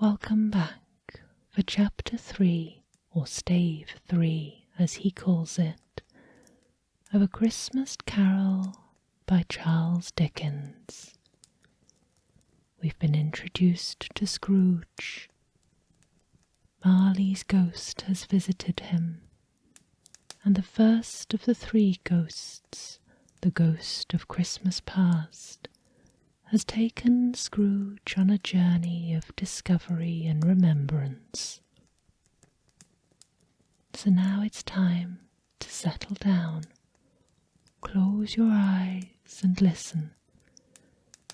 Welcome back for Chapter 3, or Stave 3 as he calls it, of A Christmas Carol by Charles Dickens. We've been introduced to Scrooge. Marley's ghost has visited him, and the first of the three ghosts, the ghost of Christmas past, has taken Scrooge on a journey of discovery and remembrance. So now it's time to settle down, close your eyes and listen,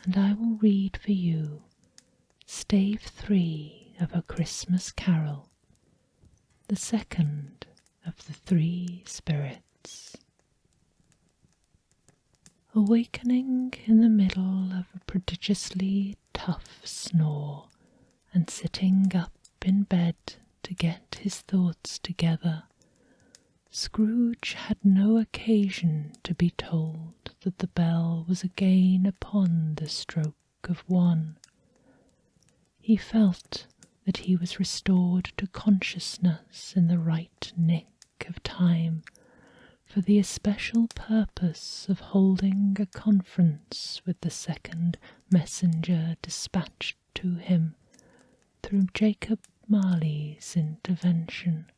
and I will read for you Stave 3 of A Christmas Carol, the second of the three spirits. Awakening in the middle of a prodigiously tough snore, and sitting up in bed to get his thoughts together, Scrooge had no occasion to be told that the bell was again upon the stroke of 1. He felt that he was restored to consciousness in the right nick of time, for the especial purpose of holding a conference with the second messenger dispatched to him through Jacob Marley's intervention.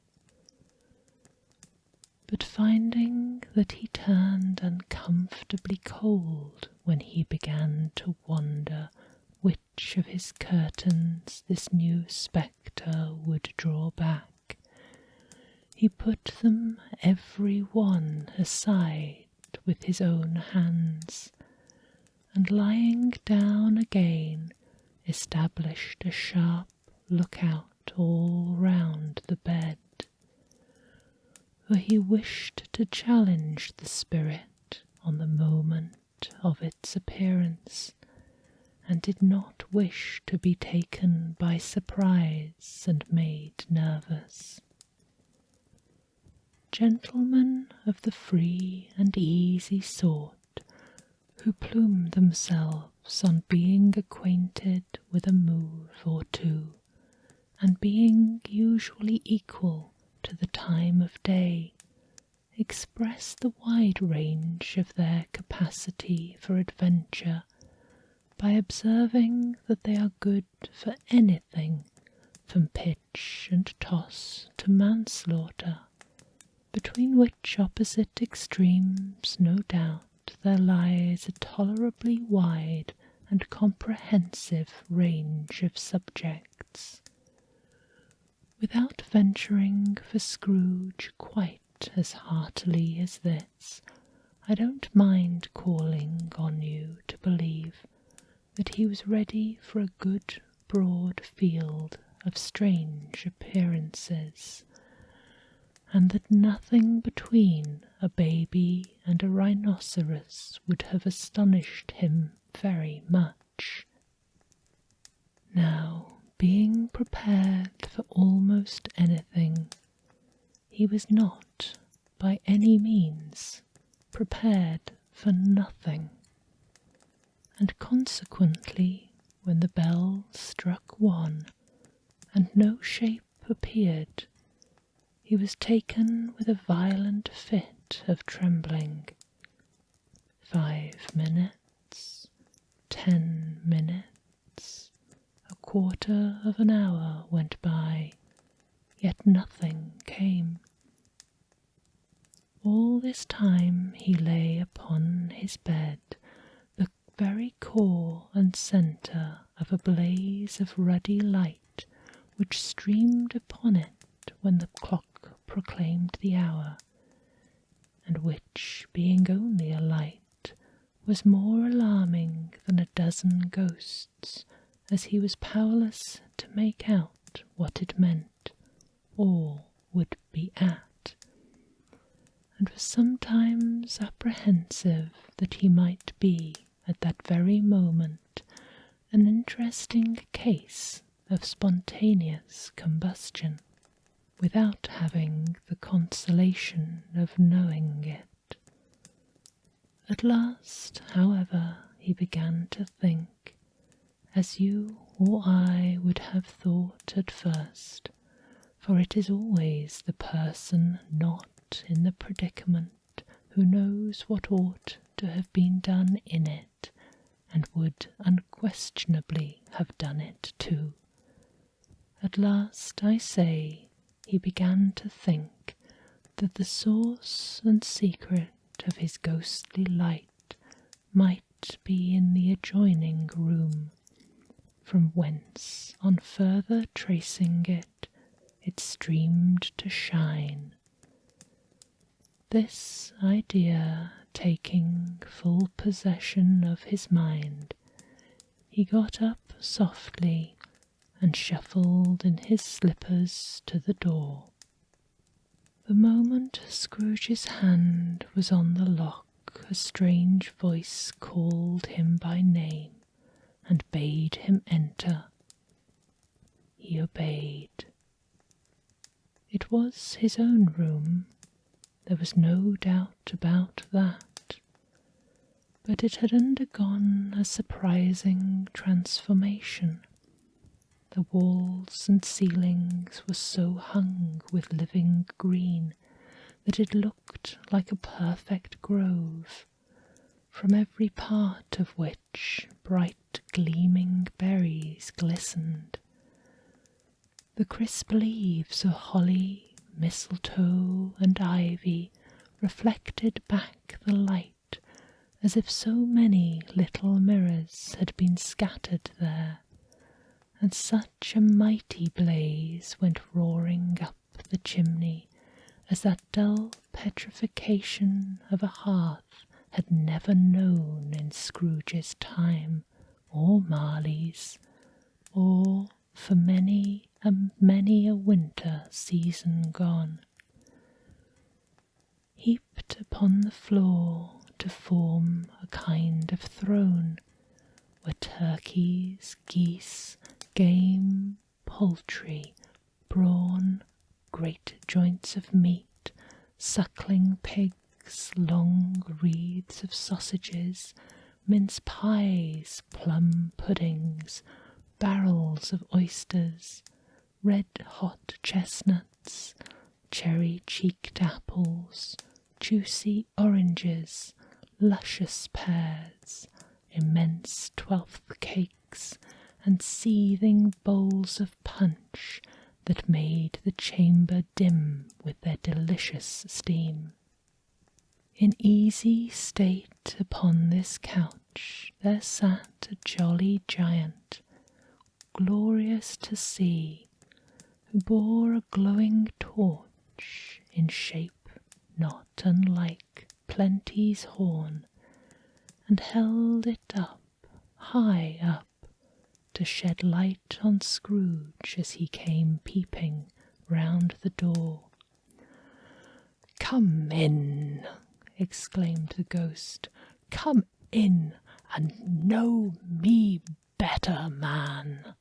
But finding that he turned uncomfortably cold when he began to wonder which of his curtains this new spectre would draw back, he put them every one aside with his own hands, and lying down again established a sharp lookout all round the bed, for he wished to challenge the spirit on the moment of its appearance, and did not wish to be taken by surprise and made nervous. Gentlemen of the free and easy sort, who plume themselves on being acquainted with a move or two, and being usually equal to the time of day, express the wide range of their capacity for adventure by observing that they are good for anything from pitch and toss to manslaughter, between which opposite extremes, no doubt, there lies a tolerably wide and comprehensive range of subjects. Without venturing for Scrooge quite as heartily as this, I don't mind calling on you to believe that he was ready for a good broad field of strange appearances, and that nothing between a baby and a rhinoceros would have astonished him very much. Now, being prepared for almost anything, he was not by any means prepared for nothing, and consequently, when the bell struck 1 and no shape appeared, he was taken with a violent fit of trembling. 5 minutes, 10 minutes, a quarter of an hour went by, yet nothing came. All this time he lay upon his bed, the very core and centre of a blaze of ruddy light which streamed upon it when the clock proclaimed the hour, and which, being only a light, was more alarming than a dozen ghosts, as he was powerless to make out what it meant, or would be at, and was sometimes apprehensive that he might be, at that very moment, an interesting case of spontaneous combustion, without having the consolation of knowing it. At last, however, he began to think, as you or I would have thought at first, for it is always the person not in the predicament who knows what ought to have been done in it, and would unquestionably have done it too. At last, I say, he began to think that the source and secret of his ghostly light might be in the adjoining room, from whence, on further tracing it, it streamed to shine. This idea taking full possession of his mind, he got up softly and shuffled in his slippers to the door. The moment Scrooge's hand was on the lock, a strange voice called him by name and bade him enter. He obeyed. It was his own room, there was no doubt about that, but it had undergone a surprising transformation. The walls and ceilings were so hung with living green that it looked like a perfect grove, from every part of which bright gleaming berries glistened. The crisp leaves of holly, mistletoe, and ivy reflected back the light as if so many little mirrors had been scattered there, and such a mighty blaze went roaring up the chimney as that dull petrification of a hearth had never known in Scrooge's time, or Marley's, or for many a winter season gone. Heaped upon the floor to form a kind of throne were turkeys, geese, game, poultry, brawn, great joints of meat, suckling pigs, long wreaths of sausages, mince pies, plum puddings, barrels of oysters, red-hot chestnuts, cherry-cheeked apples, juicy oranges, luscious pears, immense 12th cakes, and seething bowls of punch that made the chamber dim with their delicious steam. In easy state upon this couch there sat a jolly giant, glorious to see, who bore a glowing torch in shape not unlike Plenty's horn, and held it up, high up, to shed light on Scrooge as he came peeping round the door. "Come in," exclaimed the ghost. "Come in, and know me better, man."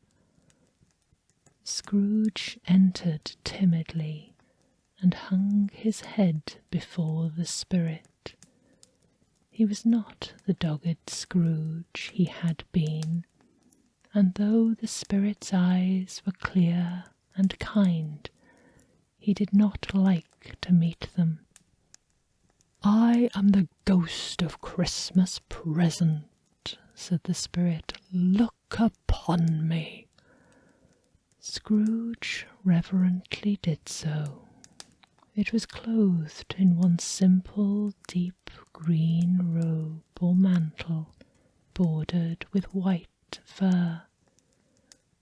Scrooge entered timidly, and hung his head before the spirit. He was not the dogged Scrooge he had been, and though the spirit's eyes were clear and kind, he did not like to meet them. "I am the ghost of Christmas Present," said the spirit. "Look upon me." Scrooge reverently did so. It was clothed in one simple deep green robe or mantle, bordered with white fur.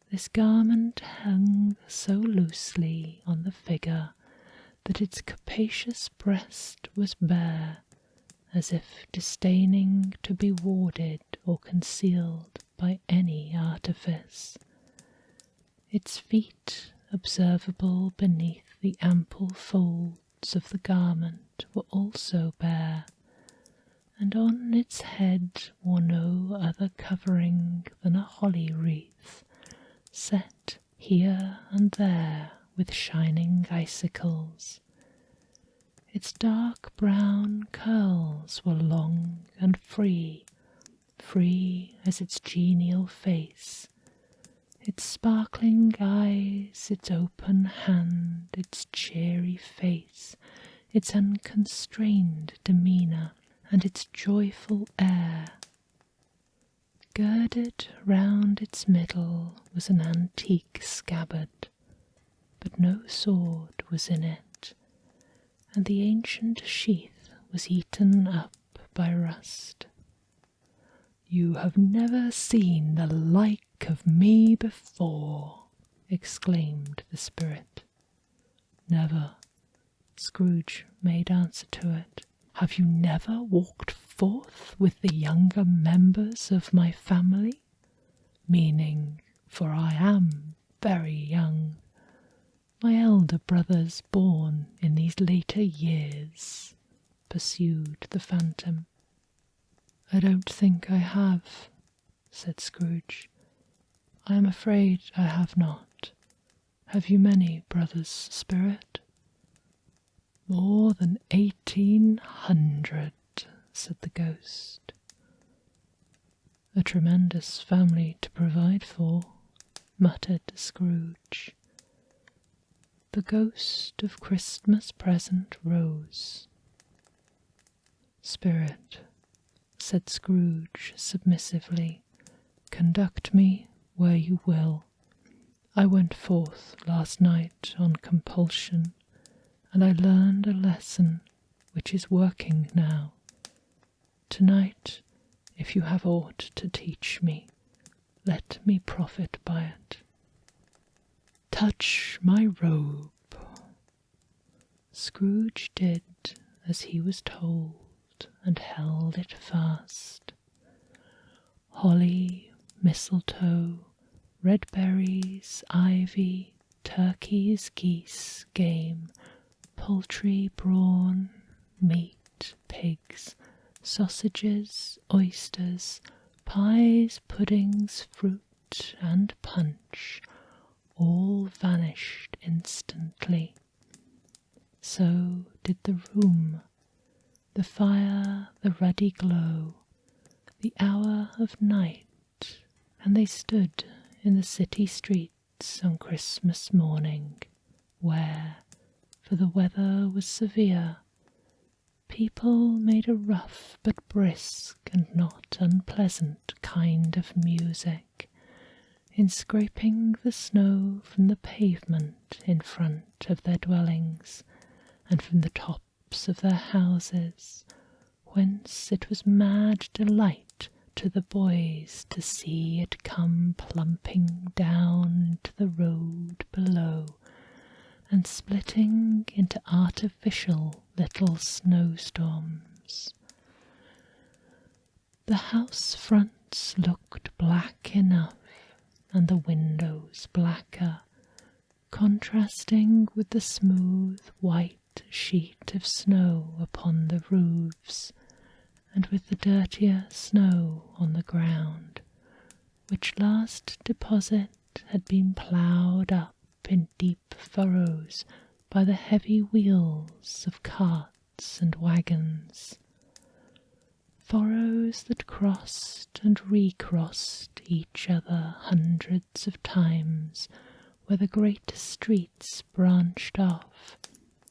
This garment hung so loosely on the figure that its capacious breast was bare, as if disdaining to be warded or concealed by any artifice. Its feet, observable beneath the ample folds of the garment, were also bare, and on its head wore no other covering than a holly wreath, set here and there with shining icicles. Its dark brown curls were long and free as its genial face, its sparkling eyes, its open hand, its cheery face, its unconstrained demeanour, and its joyful air. Girded round its middle was an antique scabbard, but no sword was in it, and the ancient sheath was eaten up by rust. "You have never seen the like of me before," exclaimed the spirit. "Never," Scrooge made answer to it. "Have you never walked forth with the younger members of my family? Meaning, for I am very young, my elder brothers born in these later years," pursued the phantom. "I don't think I have," said Scrooge. "I am afraid I have not. Have you many brothers, Spirit?" "More than 1,800, said the ghost. "A tremendous family to provide for," muttered Scrooge. The ghost of Christmas present rose. "Spirit," said Scrooge submissively, "conduct me where you will. I went forth last night on compulsion, and I learned a lesson which is working now. Tonight, if you have aught to teach me, let me profit by it. Touch my robe." Scrooge did as he was told, and held it fast. Holly, mistletoe, red berries, ivy, turkeys, geese, game, poultry, brawn, meat, pigs, sausages, oysters, pies, puddings, fruit, and punch, all vanished instantly. So did the room, the fire, the ruddy glow, the hour of night, and they stood in the city streets on Christmas morning, where, for the weather was severe, people made a rough but brisk and not unpleasant kind of music, in scraping the snow from the pavement in front of their dwellings, and from the tops of their houses, whence it was mad delight to the boys to see it come plumping down to the road below, and splitting into artificial little snowstorms. The house fronts looked black enough, and the windows blacker, contrasting with the smooth white sheet of snow upon the roofs, and with the dirtier snow on the ground, which last deposit had been ploughed up in deep furrows by the heavy wheels of carts and wagons, furrows that crossed and recrossed each other hundreds of times, where the great streets branched off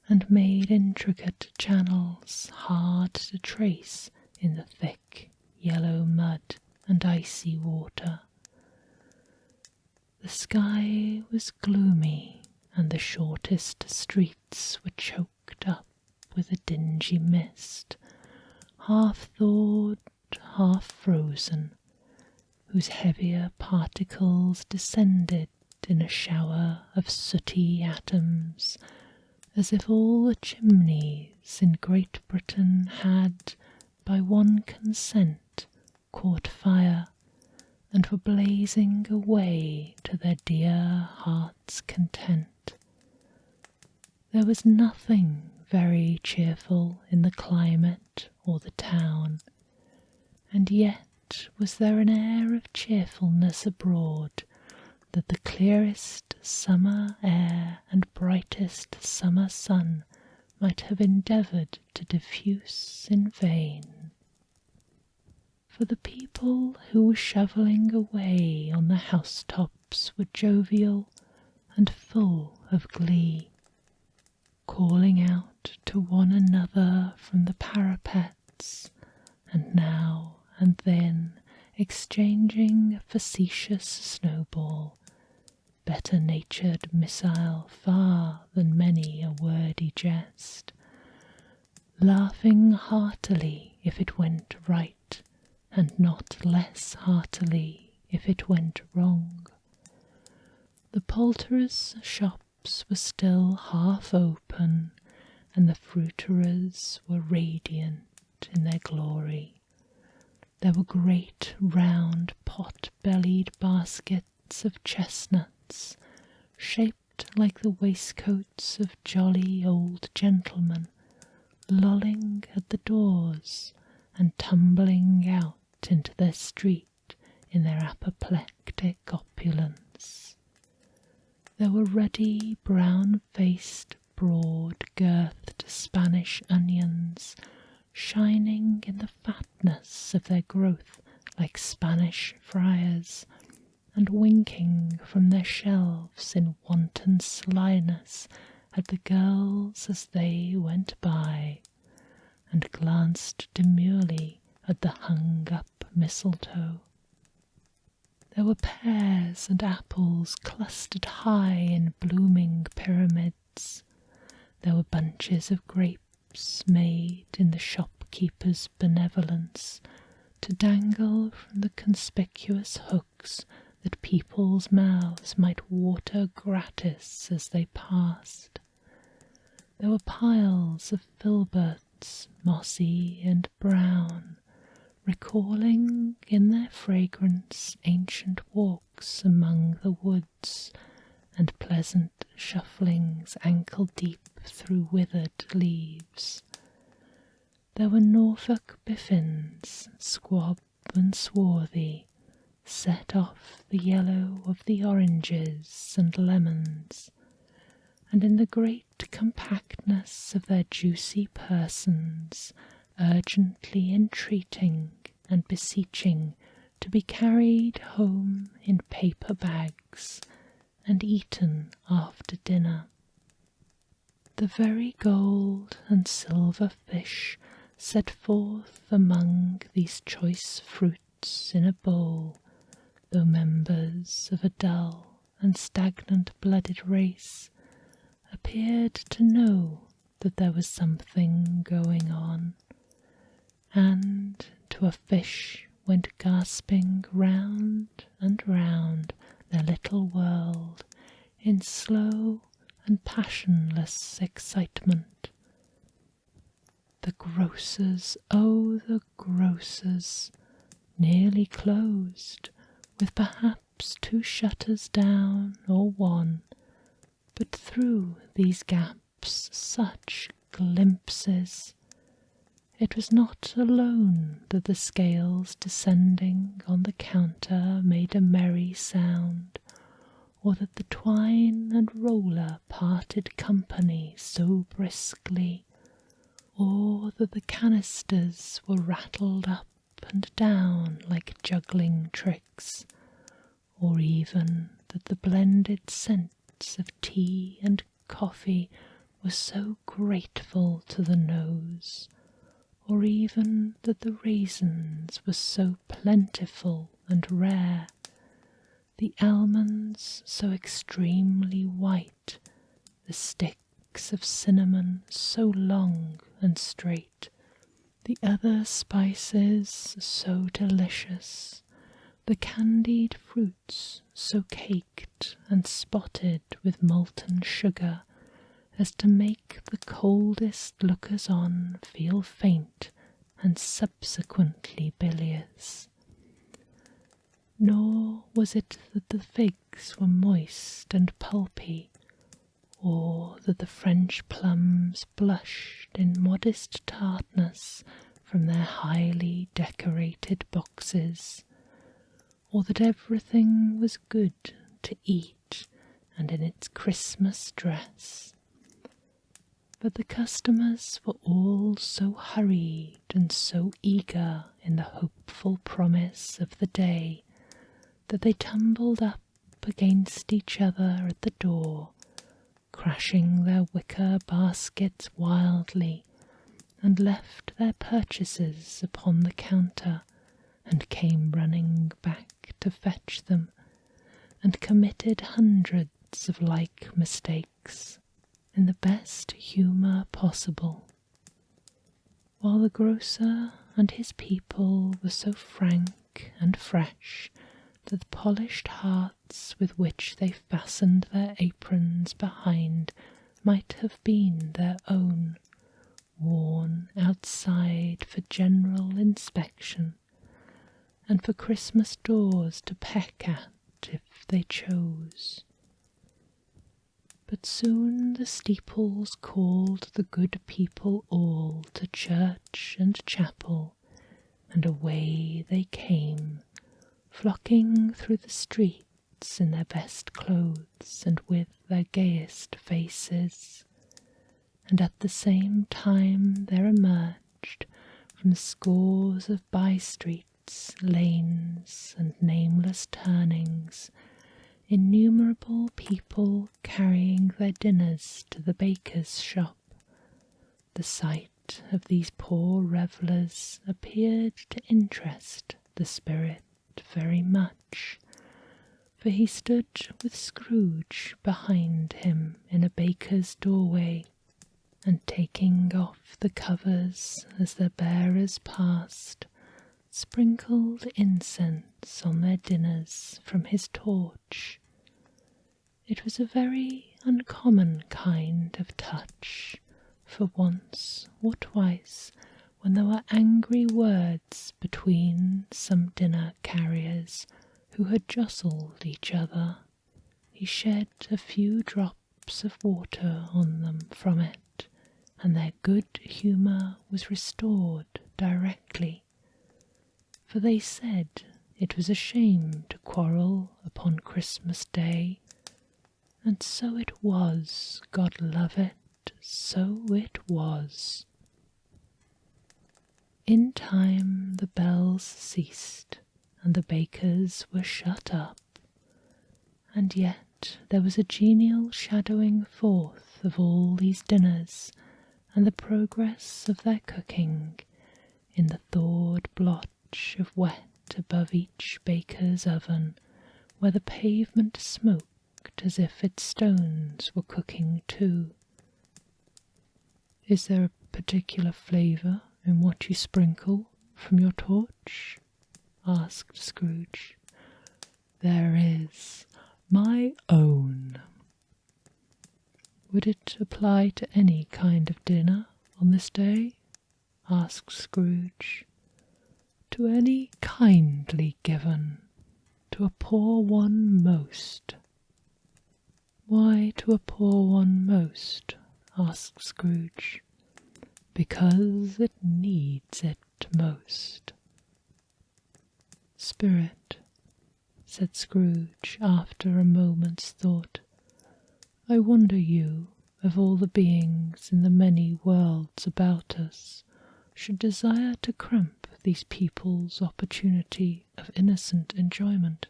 and made intricate channels hard to trace in the thick yellow mud and icy water. The sky was gloomy, and the shortest streets were choked up with a dingy mist, half thawed, half frozen, whose heavier particles descended in a shower of sooty atoms, as if all the chimneys in Great Britain had, by one consent, caught fire, and were blazing away to their dear heart's content. There was nothing very cheerful in the climate or the town, and yet was there an air of cheerfulness abroad that the clearest summer air and brightest summer sun might have endeavoured to diffuse in vain. for the people who were shovelling away on the housetops were jovial and full of glee, calling out to one another from the parapets, and now and then exchanging a facetious snowball, better-natured missile far than many a wordy jest, laughing heartily if it went right, and not less heartily if it went wrong. The poulterers' shops were still half open, and the fruiterers were radiant in their glory. There were great round pot-bellied baskets of chestnuts, shaped like the waistcoats of jolly old gentlemen, lolling at the doors and tumbling out into their street in their apoplectic opulence. There were ruddy, brown-faced, broad-girthed Spanish onions, shining in the fatness of their growth like Spanish friars, and winking from their shelves in wanton slyness at the girls as they went by, and glanced demurely at the hung-up mistletoe. There were pears and apples clustered high in blooming pyramids. There were bunches of grapes made in the shopkeeper's benevolence to dangle from the conspicuous hooks that people's mouths might water gratis as they passed. There were piles of filberts, mossy and brown, recalling in their fragrance ancient walks among the woods, and pleasant shufflings ankle-deep through withered leaves. There were Norfolk biffins, squab and swarthy, set off the yellow of the oranges and lemons, and in the great compactness of their juicy persons, urgently entreating and beseeching to be carried home in paper bags and eaten after dinner. The very gold and silver fish set forth among these choice fruits in a bowl, though members of a dull and stagnant-blooded race, appeared to know that there was something going on, and to a fish went gasping round and round their little world in slow and passionless excitement. The grocers, oh, the grocers, nearly closed, with perhaps 2 shutters down or 1, but through these gaps such glimpses. It was not alone that the scales descending on the counter made a merry sound, or that the twine and roller parted company so briskly, or that the canisters were rattled up and down like juggling tricks, or even that the blended scents of tea and coffee were so grateful to the nose, or even that the raisins were so plentiful and rare, the almonds so extremely white, the sticks of cinnamon so long and straight, the other spices so delicious, the candied fruits so caked and spotted with molten sugar as to make the coldest lookers-on feel faint and subsequently bilious. Nor was it that the figs were moist and pulpy, or that the French plums blushed in modest tartness from their highly decorated boxes, or that everything was good to eat and in its Christmas dress. But the customers were all so hurried and so eager in the hopeful promise of the day, that they tumbled up against each other at the door, crashing their wicker baskets wildly, and left their purchases upon the counter, and came running back to fetch them, and committed hundreds of like mistakes in the best humour possible, while the grocer and his people were so frank and fresh that the polished hearts with which they fastened their aprons behind might have been their own, worn outside for general inspection, and for Christmas doors to peck at if they chose. But soon the steeples called the good people all to church and chapel, and away they came, flocking through the streets in their best clothes and with their gayest faces, and at the same time there emerged from scores of by-streets, lanes, and nameless turnings, innumerable people carrying their dinners to the baker's shop. The sight of these poor revellers appeared to interest the spirit very much, for he stood with Scrooge behind him in a baker's doorway, and taking off the covers as their bearers passed, sprinkled incense on their dinners from his torch. It was a very uncommon kind of touch, for once or twice, when there were angry words between some dinner carriers who had jostled each other, he shed a few drops of water on them from it, and their good humour was restored directly, for they said it was a shame to quarrel upon Christmas Day, and so it was, God love it, so it was. In time the bells ceased, and the bakers were shut up, and yet there was a genial shadowing forth of all these dinners, and the progress of their cooking, in the thawed blotch of wet above each baker's oven, where the pavement smoked as if its stones were cooking too. "Is there a particular flavour in what you sprinkle from your torch?" asked Scrooge. "There is. My own." "Would it apply to any kind of dinner on this day?" asked Scrooge. "To any kindly given, to a poor one most." "Why to a poor one most?" asked Scrooge. "Because it needs it most." "Spirit," said Scrooge after a moment's thought, "I wonder you, of all the beings in the many worlds about us, should desire to cramp these people's opportunity of innocent enjoyment."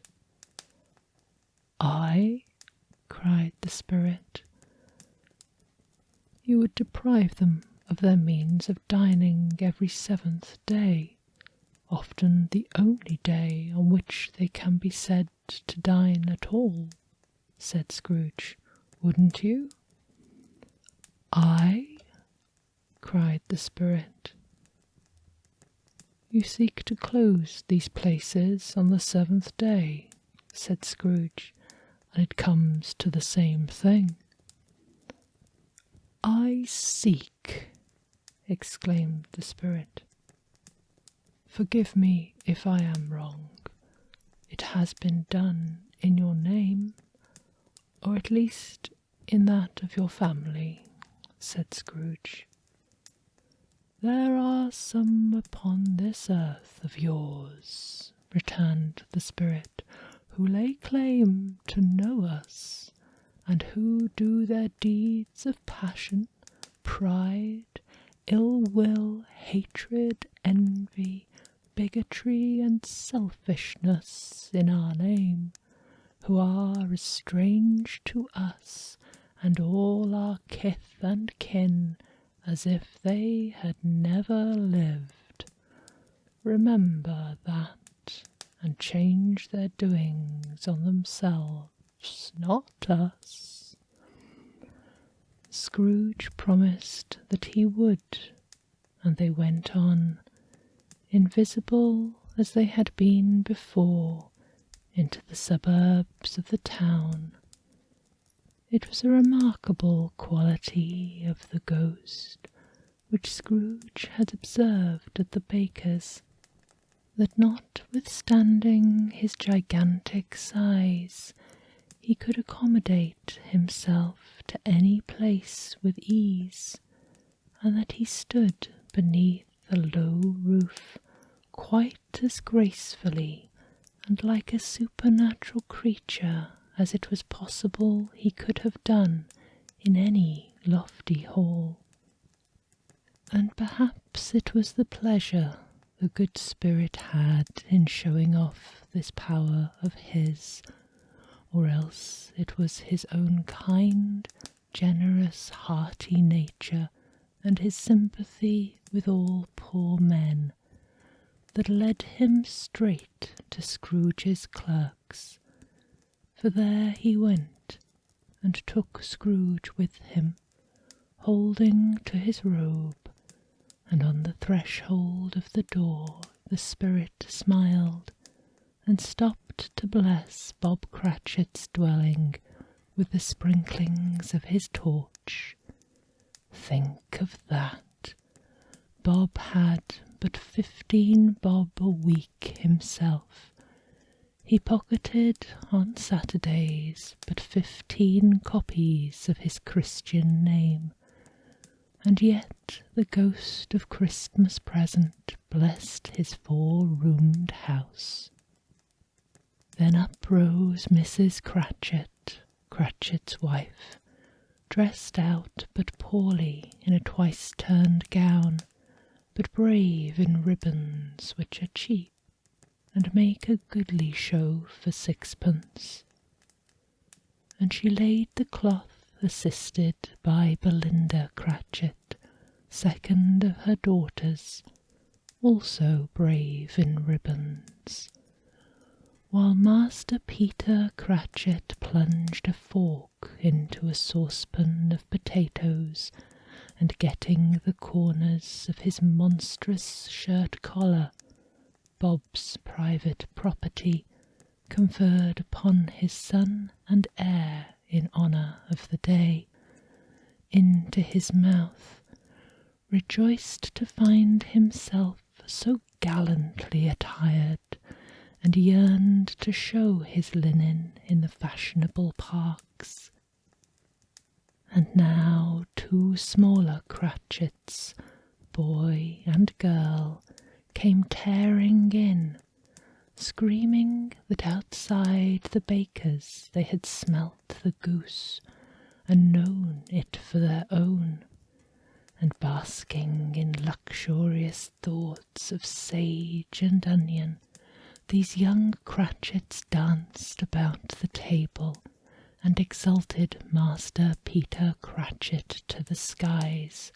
"I?" cried the spirit. "You would deprive them of their means of dining every 7th day, often the only day on which they can be said to dine at all," said Scrooge. "Wouldn't you?" "I?" cried the spirit. "You seek to close these places on the 7th day," said Scrooge, "and it comes to the same thing." "I seek!" exclaimed the spirit. "Forgive me if I am wrong. It has been done in your name, or at least in that of your family," said Scrooge. "There are some upon this earth of yours," returned the spirit, "who lay claim to know us, and who do their deeds of passion, pride, ill will, hatred, envy, bigotry and selfishness in our name, who are as strange to us and all our kith and kin as if they had never lived. Remember that, and change their doings on themselves, not us." Scrooge promised that he would, and they went on, invisible as they had been before, into the suburbs of the town. It was a remarkable quality of the ghost, which Scrooge had observed at the baker's, that notwithstanding his gigantic size, he could accommodate himself to any place with ease, and that he stood beneath a low roof quite as gracefully and like a supernatural creature as it was possible he could have done in any lofty hall. And perhaps it was the pleasure the good spirit had in showing off this power of his, or else it was his own kind, generous, hearty nature, and his sympathy with all poor men, that led him straight to Scrooge's clerk's. For there he went, and took Scrooge with him, holding to his robe, and on the threshold of the door the spirit smiled, and stopped to bless Bob Cratchit's dwelling with the sprinklings of his torch. Think of that! Bob had but 15 bob a week himself. He pocketed on Saturdays but 15 copies of his Christian name, and yet the ghost of Christmas present blessed his 4-roomed house. Then up rose Mrs. Cratchit, Cratchit's wife, dressed out but poorly in a twice-turned gown, but brave in ribbons which are cheap, and make a goodly show for 6pence. And she laid the cloth, assisted by Belinda Cratchit, second of her daughters, also brave in ribbons, while Master Peter Cratchit plunged a fork into a saucepan of potatoes, and getting the corners of his monstrous shirt collar, Bob's private property, conferred upon his son and heir in honour of the day, into his mouth, rejoiced to find himself so gallantly attired, and yearned to show his linen in the fashionable parks. And now 2 smaller Cratchits, boy and girl, came tearing in, screaming that outside the baker's they had smelt the goose, and known it for their own, and basking in luxurious thoughts of sage and onion, these young Cratchits danced about the table, and exalted Master Peter Cratchit to the skies,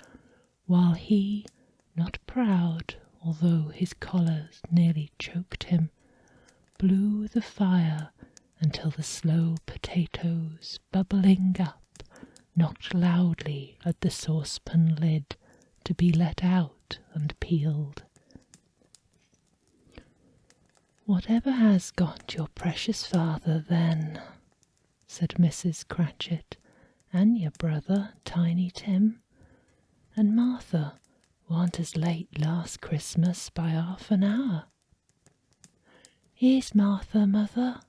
while he, not proud, although his collar nearly choked him, blew the fire until the slow potatoes, bubbling up, knocked loudly at the saucepan lid to be let out and peeled. "Whatever has got your precious father, then?" said Mrs. Cratchit, "and your brother, Tiny Tim? And Martha warn't as late last Christmas by half an hour." "Here's Martha, mother,"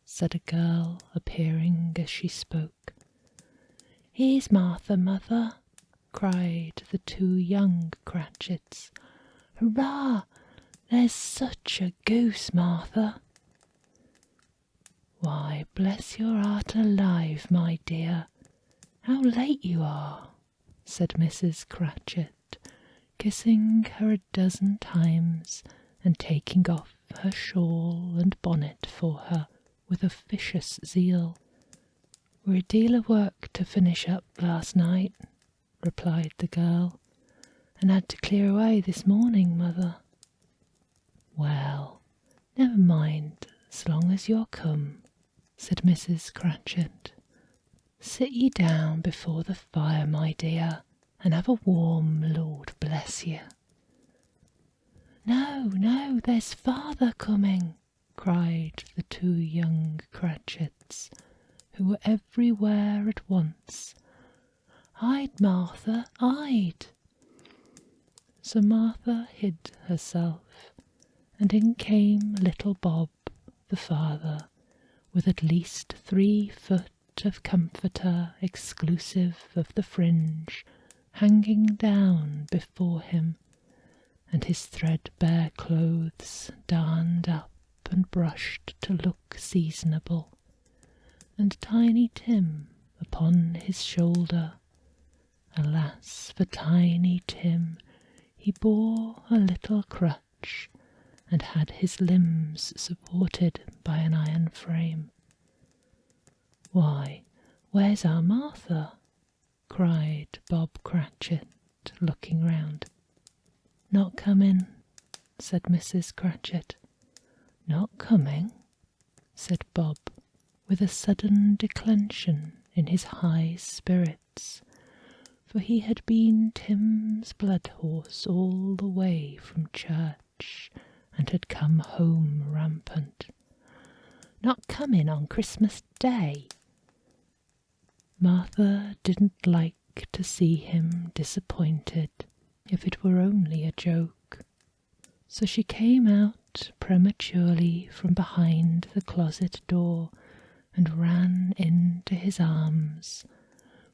said a girl, appearing as she spoke. "Here's Martha, mother," cried the 2 young Cratchits. "Hurrah! There's such a goose, Martha." "Why, bless your heart alive, my dear, how late you are," said Mrs. Cratchit, kissing her a dozen times and taking off her shawl and bonnet for her with officious zeal. "We're a deal of work to finish up last night," replied the girl, "and had to clear away this morning, mother." "Well, never mind, as long as you're come," said Mrs. Cratchit. "Sit ye down before the fire, my dear, and have a warm, Lord bless you." "No, no, there's father coming," cried the two young Cratchits, who were everywhere at once. "Hide, Martha, hide!" So Martha hid herself, and in came little Bob, the father, with at least 3 foot of comforter exclusive of the fringe hanging down before him, and his threadbare clothes darned up and brushed to look seasonable, and Tiny Tim upon his shoulder. Alas for Tiny Tim, he bore a little crutch, and had his limbs supported by an iron frame. "Why, where's our Martha?" cried Bob Cratchit, looking round. "Not coming," said Mrs. Cratchit. "Not coming?" said Bob, with a sudden declension in his high spirits, for he had been Tim's blood horse all the way from church, and had come home rampant. "Not coming on Christmas Day?" Martha didn't like to see him disappointed, if it were only a joke, so she came out prematurely from behind the closet door and ran into his arms,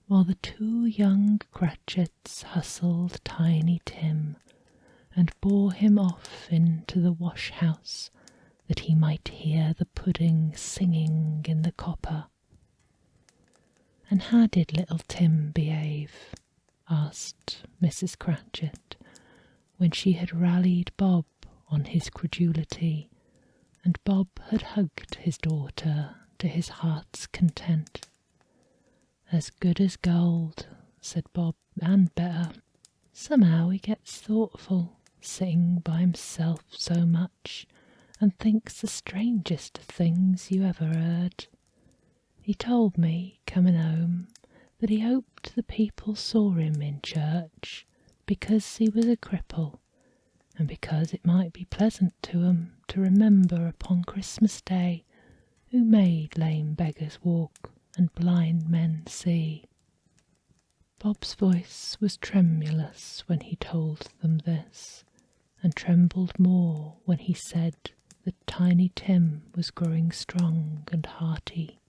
while the 2 young Cratchits hustled Tiny Tim and bore him off into the wash-house, that he might hear the pudding singing in the copper. "And how did little Tim behave?" asked Mrs. Cratchit, when she had rallied Bob on his credulity, and Bob had hugged his daughter to his heart's content. "As good as gold," said Bob, "and better. Somehow he gets thoughtful, sitting by himself so much, and thinks the strangest of things you ever heard. He told me, coming home, that he hoped the people saw him in church, because he was a cripple, and because it might be pleasant to 'em to remember upon Christmas Day who made lame beggars walk and blind men see." Bob's voice was tremulous when he told them this, and trembled more when he said that Tiny Tim was growing strong and hearty.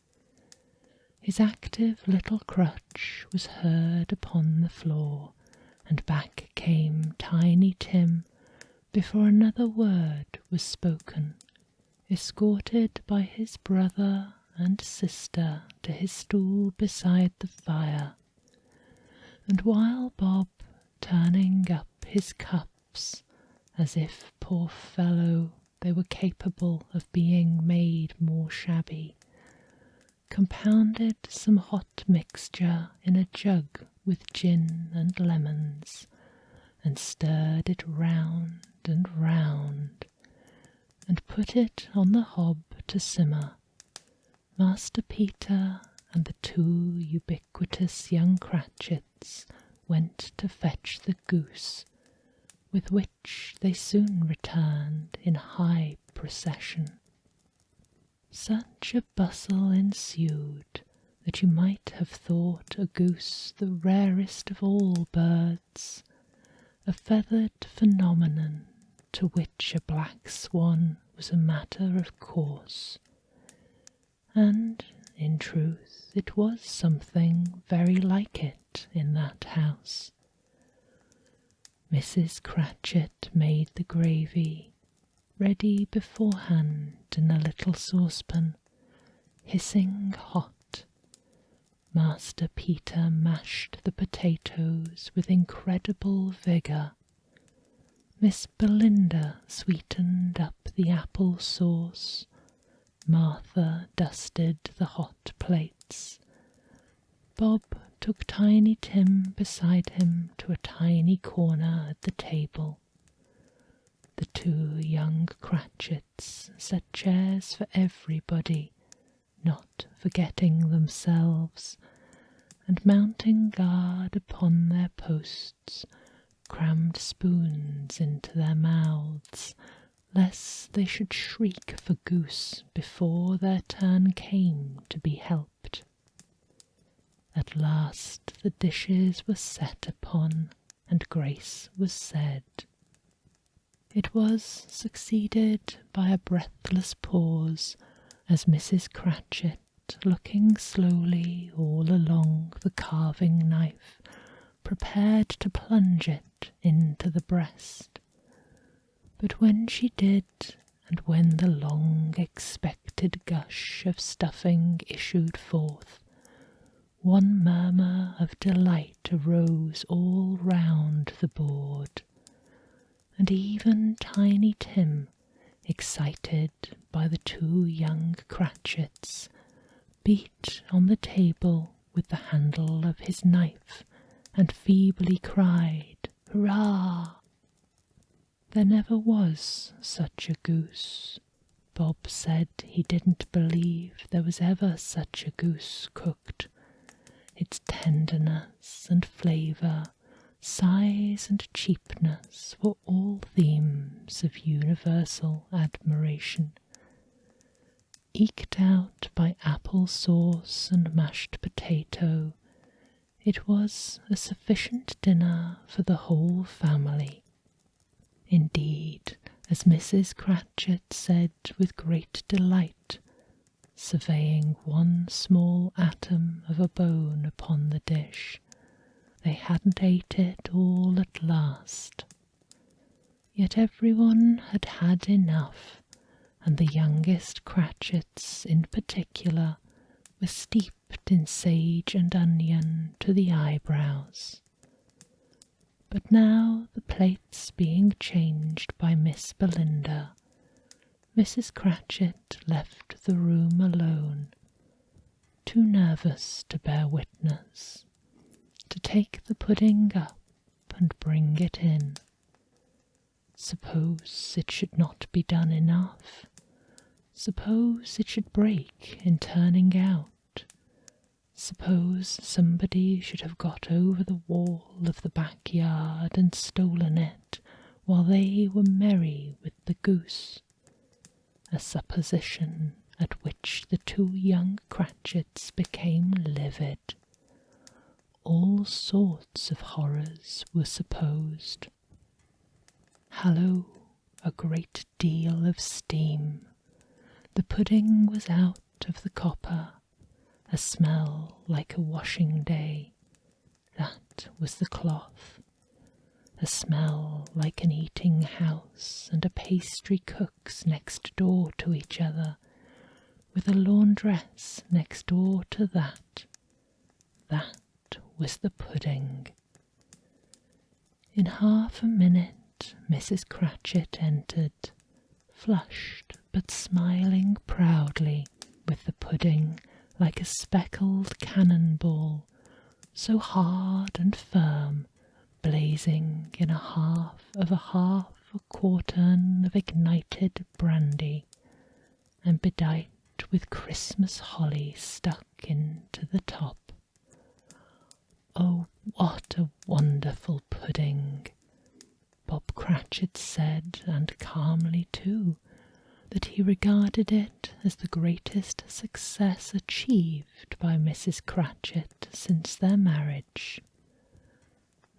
His active little crutch was heard upon the floor, and back came Tiny Tim before another word was spoken, escorted by his brother and sister to his stool beside the fire, and while Bob, turning up his cups, as if, poor fellow, they were capable of being made more shabby, compounded some hot mixture in a jug with gin and lemons, and stirred it round and round, and put it on the hob to simmer, Master Peter and the 2 ubiquitous young Cratchits went to fetch the goose, with which they soon returned in high procession. Such a bustle ensued that you might have thought a goose the rarest of all birds, a feathered phenomenon to which a black swan was a matter of course. And, in truth, it was something very like it in that house. Mrs. Cratchit made the gravy, ready beforehand in a little saucepan, hissing hot. Master Peter mashed the potatoes with incredible vigour. Miss Belinda sweetened up the apple sauce, Martha dusted the hot plates. Bob took Tiny Tim beside him to a tiny corner at the table. The two young Cratchits set chairs for everybody, not forgetting themselves, and mounting guard upon their posts, crammed spoons into their mouths, lest they should shriek for goose before their turn came to be helped. At last the dishes were set upon, and grace was said. It was succeeded by a breathless pause, as Mrs. Cratchit, looking slowly all along the carving knife, prepared to plunge it into the breast. But when she did, and when the long-expected gush of stuffing issued forth, one murmur of delight arose all round the board, and even Tiny Tim, excited by the two young Cratchits, beat on the table with the handle of his knife, and feebly cried, "Hurrah!" There never was such a goose. Bob said he didn't believe there was ever such a goose cooked. Its tenderness and flavour, size and cheapness were all themes of universal admiration. Eked out by apple sauce and mashed potato, it was a sufficient dinner for the whole family. Indeed, as Mrs. Cratchit said with great delight, surveying one small atom of a bone upon the dish, they hadn't ate it all at last. Yet everyone had had enough, and the youngest Cratchits in particular were steeped in sage and onion to the eyebrows. But now, the plates being changed by Miss Belinda, Mrs. Cratchit left the room alone, too nervous to bear witness, to take the pudding up and bring it in. Suppose it should not be done enough? Suppose it should break in turning out? Suppose somebody should have got over the wall of the backyard and stolen it while they were merry with the goose? A supposition at which the two young Cratchits became livid. All sorts of horrors were supposed. Hallo, a great deal of steam. The pudding was out of the copper, a smell like a washing day. That was the cloth. A smell like an eating house and a pastry cook's next door to each other, with a laundress next door to that. That was the pudding. In half a minute Mrs. Cratchit entered, flushed but smiling proudly, with the pudding like a speckled cannonball, so hard and firm, blazing in a half a quartern of ignited brandy, and bedight with Christmas holly stuck into the top. Oh, what a wonderful pudding! Bob Cratchit said, and calmly too, that he regarded it as the greatest success achieved by Mrs. Cratchit since their marriage.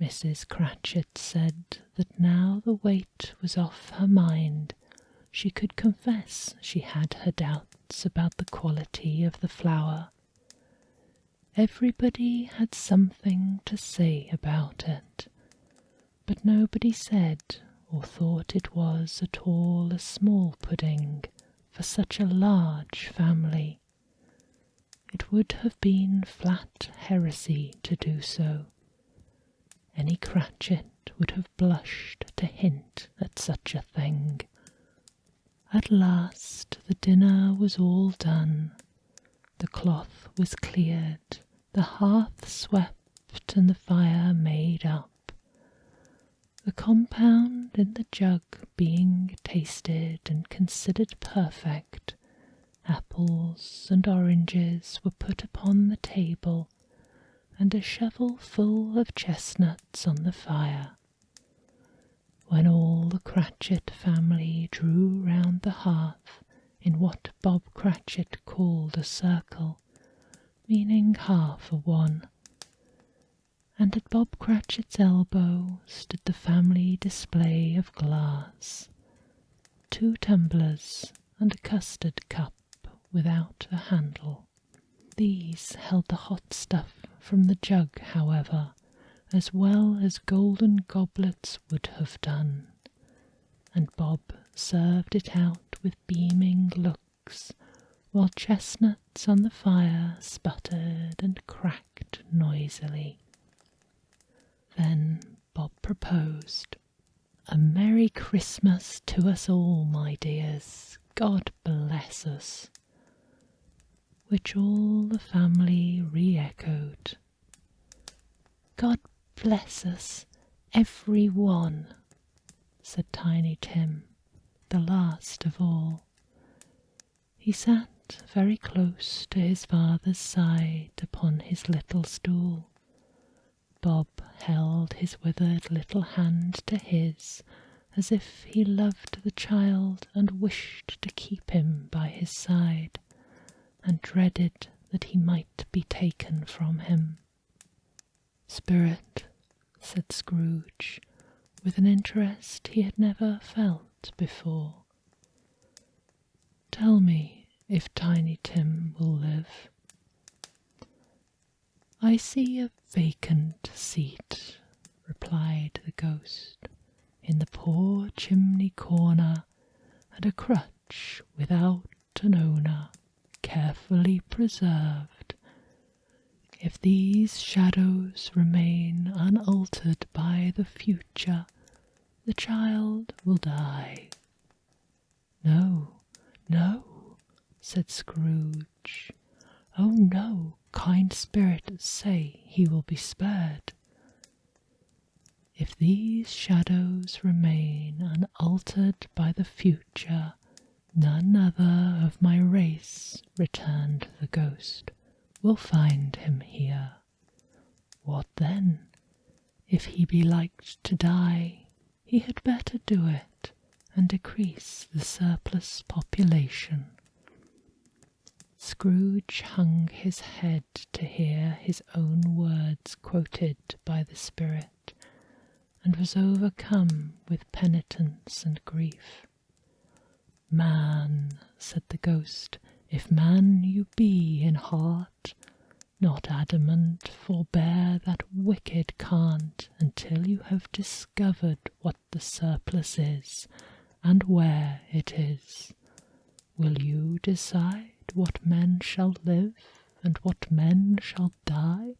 Mrs. Cratchit said that now the weight was off her mind, she could confess she had her doubts about the quality of the flour. Everybody had something to say about it, but nobody said or thought it was at all a small pudding for such a large family. It would have been flat heresy to do so. Any Cratchit would have blushed to hint at such a thing. At last the dinner was all done. The cloth was cleared, the hearth swept, and the fire made up. The compound in the jug being tasted and considered perfect, apples and oranges were put upon the table, and a shovel full of chestnuts on the fire. When all the Cratchit family drew round the hearth in what Bob Cratchit called a circle, meaning half a one, and at Bob Cratchit's elbow stood the family display of glass, 2 tumblers and a custard cup without a handle. These held the hot stuff from the jug, however, as well as golden goblets would have done, and Bob served it out with beaming looks, while chestnuts on the fire sputtered and cracked noisily. Then Bob proposed, "A Merry Christmas to us all, my dears. God bless us," which all the family re-echoed. "God bless us, every one," said Tiny Tim, the last of all. He sat very close to his father's side upon his little stool. Bob held his withered little hand to his, as if he loved the child and wished to keep him by his side, and dreaded that he might be taken from him. "Spirit," said Scrooge, with an interest he had never felt before, "tell me if Tiny Tim will live." "I see a vacant seat," replied the ghost, "in the poor chimney corner, and a crutch without an owner, carefully preserved. If these shadows remain unaltered by the future, the child will die." "No, no," said Scrooge. "Oh no, kind spirit, say he will be spared." "If these shadows remain unaltered by the future, none other of my race," returned the ghost, "will find him here. What then? If he be like to die, he had better do it, and decrease the surplus population." Scrooge hung his head to hear his own words quoted by the spirit, and was overcome with penitence and grief. "Man," said the ghost, "if man you be in heart, not adamant, forbear that wicked cant until you have discovered what the surplus is, and where it is. Will you decide what men shall live, and what men shall die?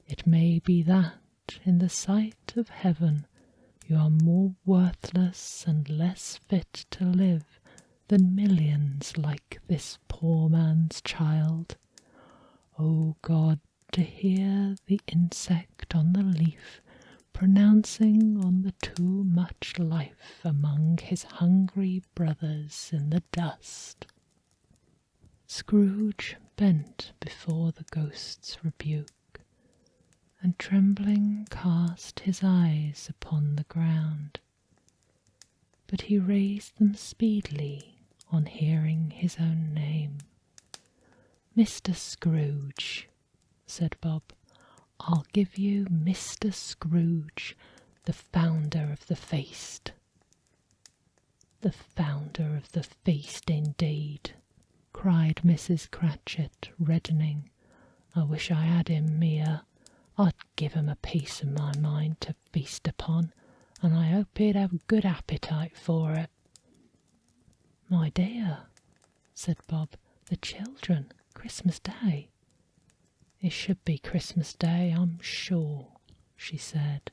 It may be that, in the sight of heaven, you are more worthless and less fit to live than millions like this poor man's child. O God, to hear the insect on the leaf pronouncing on the too much life among his hungry brothers in the dust." Scrooge bent before the ghost's rebuke, and trembling cast his eyes upon the ground. But he raised them speedily on hearing his own name. "Mr. Scrooge," said Bob, "I'll give you Mr. Scrooge, the founder of the feast." "The founder of the feast, indeed!" cried Mrs. Cratchit, reddening. "I wish I had him here. I'd give him a piece of my mind to feast upon, and I hope he'd have a good appetite for it." "My dear," said Bob, "the children, Christmas Day." "It should be Christmas Day, I'm sure," she said.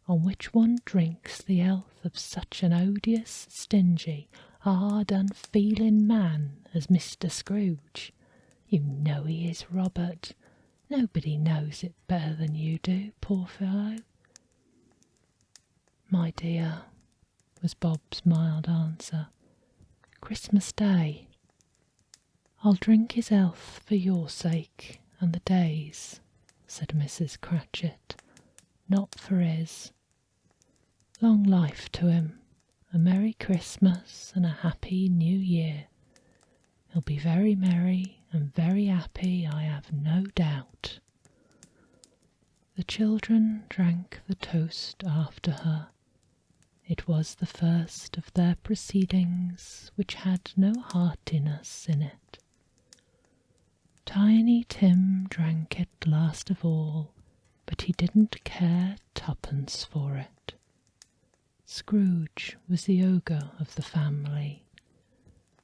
on which one drinks the health of such an odious, stingy, hard, unfeeling man as Mr. Scrooge. You know he is, Robert. Nobody knows it better than you do, poor fellow." "My dear," was Bob's mild answer, "Christmas Day. I'll drink his health for your sake and the day's," said Mrs. Cratchit, "not for his. Long life to him, a Merry Christmas and a Happy New Year. He'll be very merry and very happy, I have no doubt." The children drank the toast after her. It was the first of their proceedings which had no heartiness in it. Tiny Tim drank it last of all, but he didn't care twopence for it. Scrooge was the ogre of the family.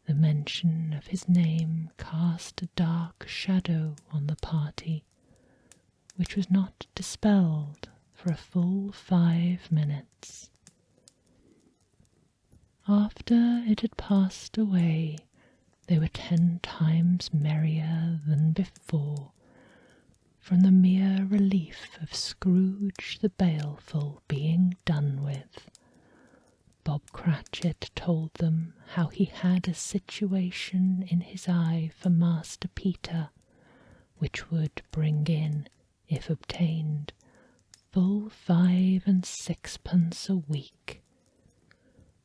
The mention of his name cast a dark shadow on the party, which was not dispelled for a full 5 minutes. After it had passed away, they were 10 times merrier than before, from the mere relief of Scrooge the Baleful being done with. Bob Cratchit told them how he had a situation in his eye for Master Peter, which would bring in, if obtained, full 5 and 6pence a week.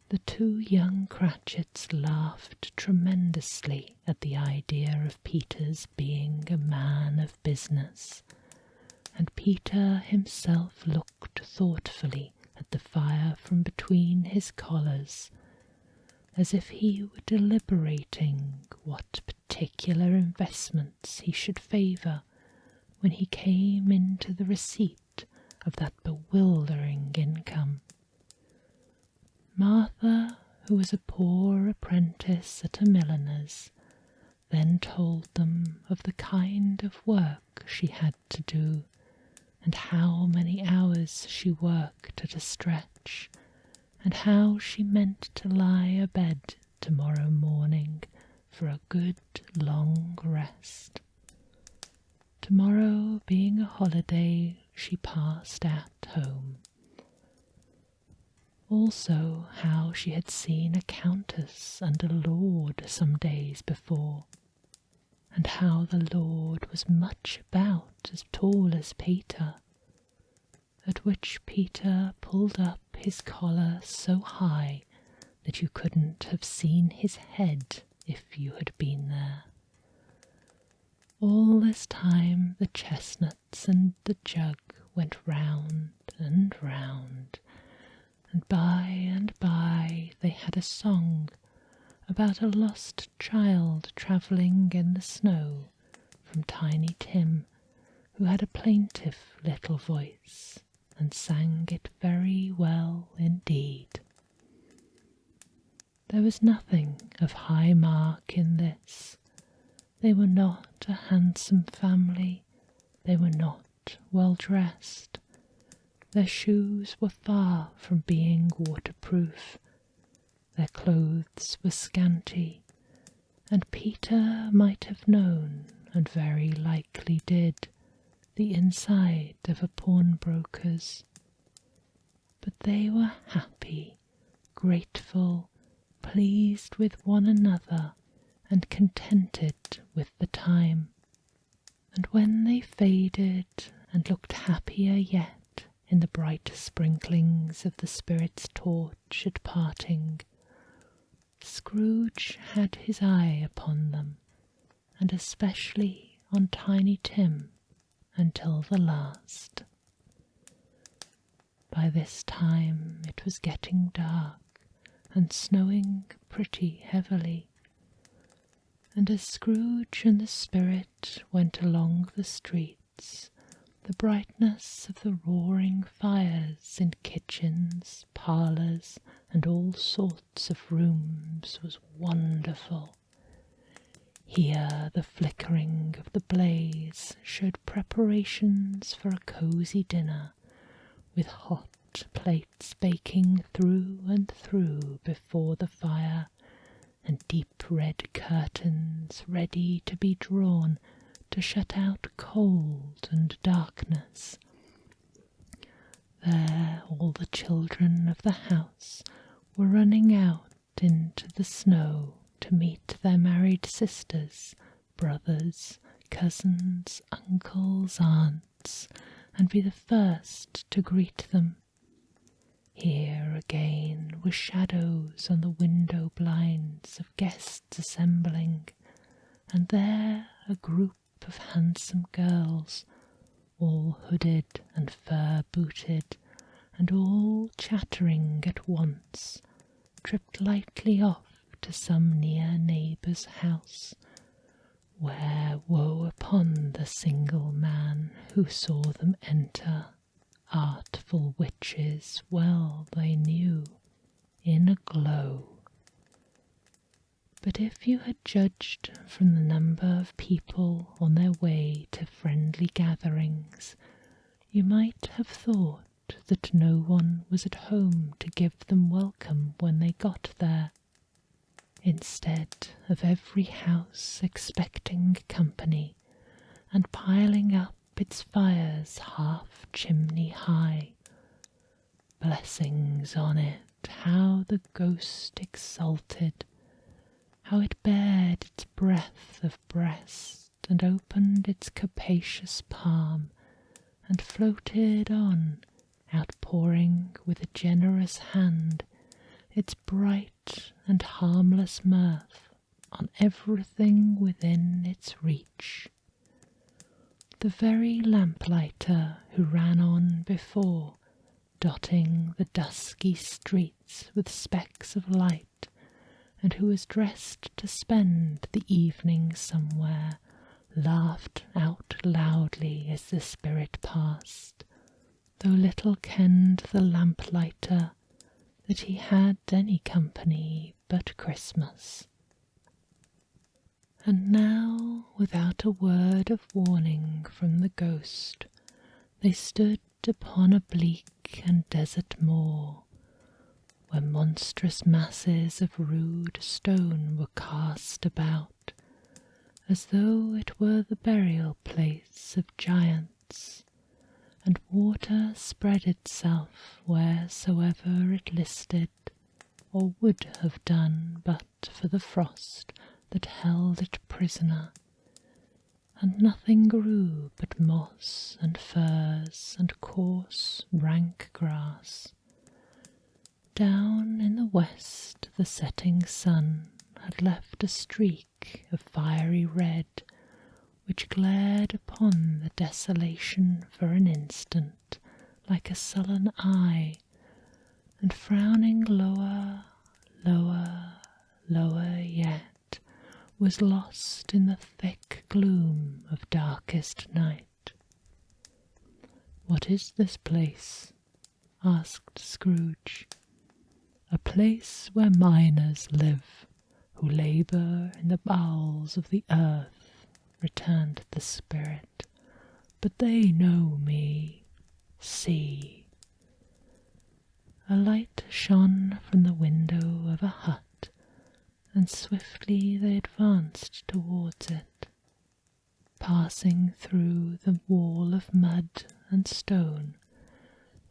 The 2 young Cratchits laughed tremendously at the idea of Peter's being a man of business, and Peter himself looked thoughtfully at the fire from between his collars, as if he were deliberating what particular investments he should favour when he came into the receipt of that bewildering income. Martha, who was a poor apprentice at a milliner's, then told them of the kind of work she had to do, and how many hours she worked at a stretch, and how she meant to lie abed tomorrow morning for a good long rest. Tomorrow being a holiday, she passed at home. Also how she had seen a countess and a lord some days before, and how the lord was much about as tall as Peter, at which Peter pulled up his collar so high that you couldn't have seen his head if you had been there. All this time the chestnuts and the jug went round and round, and by they had a song about a lost child travelling in the snow from Tiny Tim, who had a plaintive little voice and sang it very well indeed. There was nothing of high mark in this. They were not a handsome family, they were not well dressed, their shoes were far from being waterproof, their clothes were scanty, and Peter might have known, and very likely did, the inside of a pawnbroker's. But they were happy, grateful, pleased with one another, and contented with the time. And when they faded and looked happier yet in the bright sprinklings of the spirit's torch at parting, Scrooge had his eye upon them, and especially on Tiny Tim, until the last. By this time it was getting dark and snowing pretty heavily, and as Scrooge and the spirit went along the streets, the brightness of the roaring fires in kitchens, parlours, and all sorts of rooms was wonderful. Here the flickering of the blaze showed preparations for a cosy dinner, with hot hot plates baking through and through before the fire, and deep red curtains ready to be drawn to shut out cold and darkness. There all the children of the house were running out into the snow to meet their married sisters, brothers, cousins, uncles, aunts, and be the first to greet them. Here again were shadows on the window blinds of guests assembling, and there a group of handsome girls, all hooded and fur-booted, and all chattering at once, tripped lightly off to some near neighbour's house, where woe upon the single man who saw them enter. Artful witches well they knew, in a glow. But if you had judged from the number of people on their way to friendly gatherings, you might have thought that no one was at home to give them welcome when they got there. Instead of every house expecting company, and piling up its fires half chimney high. Blessings on it, how the ghost exulted, how it bared its breadth of breast, and opened its capacious palm, and floated on, outpouring with a generous hand its bright and harmless mirth on everything within its reach. The very lamplighter who ran on before, dotting the dusky streets with specks of light, and who was dressed to spend the evening somewhere, laughed out loudly as the spirit passed, though little kenned the lamplighter that he had any company but Christmas. And now, without a word of warning from the ghost, they stood upon a bleak and desert moor, where monstrous masses of rude stone were cast about, as though it were the burial place of giants, and water spread itself wheresoever it listed, or would have done but for the frost that held it prisoner, and nothing grew but moss and furze and coarse rank grass. Down in the west the setting sun had left a streak of fiery red, which glared upon the desolation for an instant like a sullen eye, and frowning lower, lower, lower yet, was lost in the thick gloom of darkest night. "What is this place?" asked Scrooge. "A place where miners live, who labour in the bowels of the earth," returned the spirit. "But they know me. See." A light shone from the window of a hut, and swiftly they advanced towards it. Passing through the wall of mud and stone,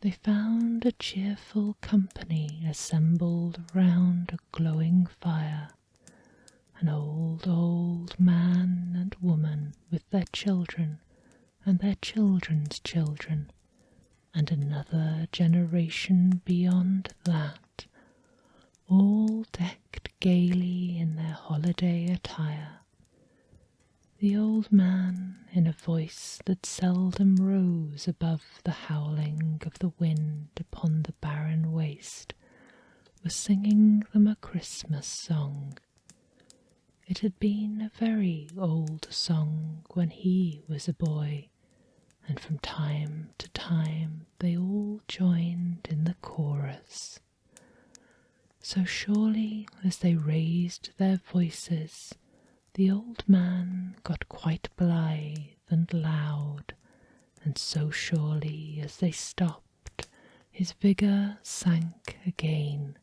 they found a cheerful company assembled round a glowing fire, an old man and woman with their children and their children's children, and another generation beyond that, all decked gaily in their holiday attire. The old man, in a voice that seldom rose above the howling of the wind upon the barren waste, was singing them a Christmas song. It had been a very old song when he was a boy, and from time to time they all joined in the chorus. So surely as they raised their voices, the old man got quite blithe and loud, and so surely as they stopped, his vigour sank again.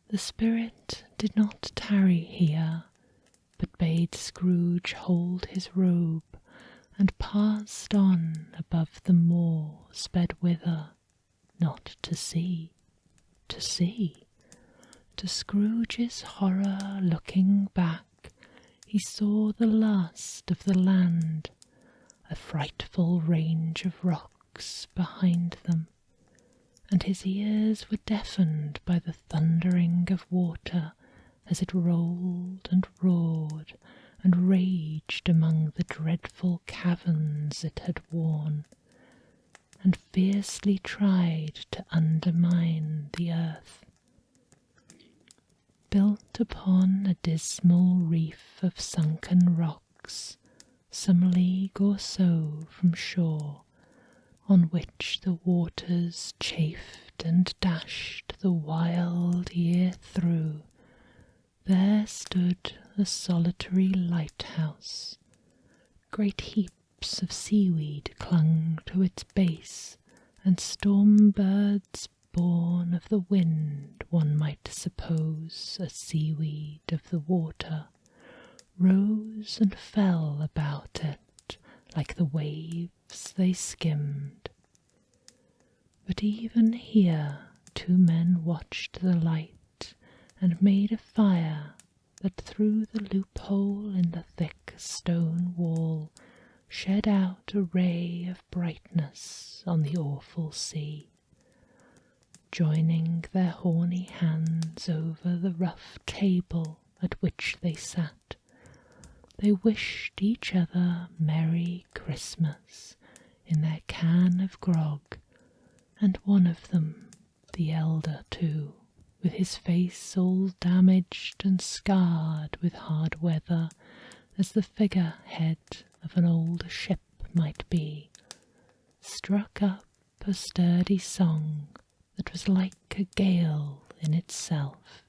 The spirit did not tarry here, but bade Scrooge hold his robe, and passed on above the moor, sped whither, not to see, to see. To Scrooge's horror, looking back, he saw the last of the land, a frightful range of rocks behind them, and his ears were deafened by the thundering of water as it rolled and roared and raged among the dreadful caverns it had worn, and fiercely tried to undermine the earth. Built upon a dismal reef of sunken rocks, some league or so from shore, on which the waters chafed and dashed the wild year through, there stood a solitary lighthouse. Great heaps of seaweed clung to its base, and storm birds born of the wind, one might suppose a seaweed of the water, rose and fell about it like the waves they skimmed. But even here 2 men watched the light, and made a fire that through the loophole in the thick stone wall shed out a ray of brightness on the awful sea. Joining their horny hands over the rough table at which they sat, they wished each other Merry Christmas in their can of grog, and one of them, the elder too, with his face all damaged and scarred with hard weather, as the figure-head of an old ship might be, struck up a sturdy song that was like a gale in itself.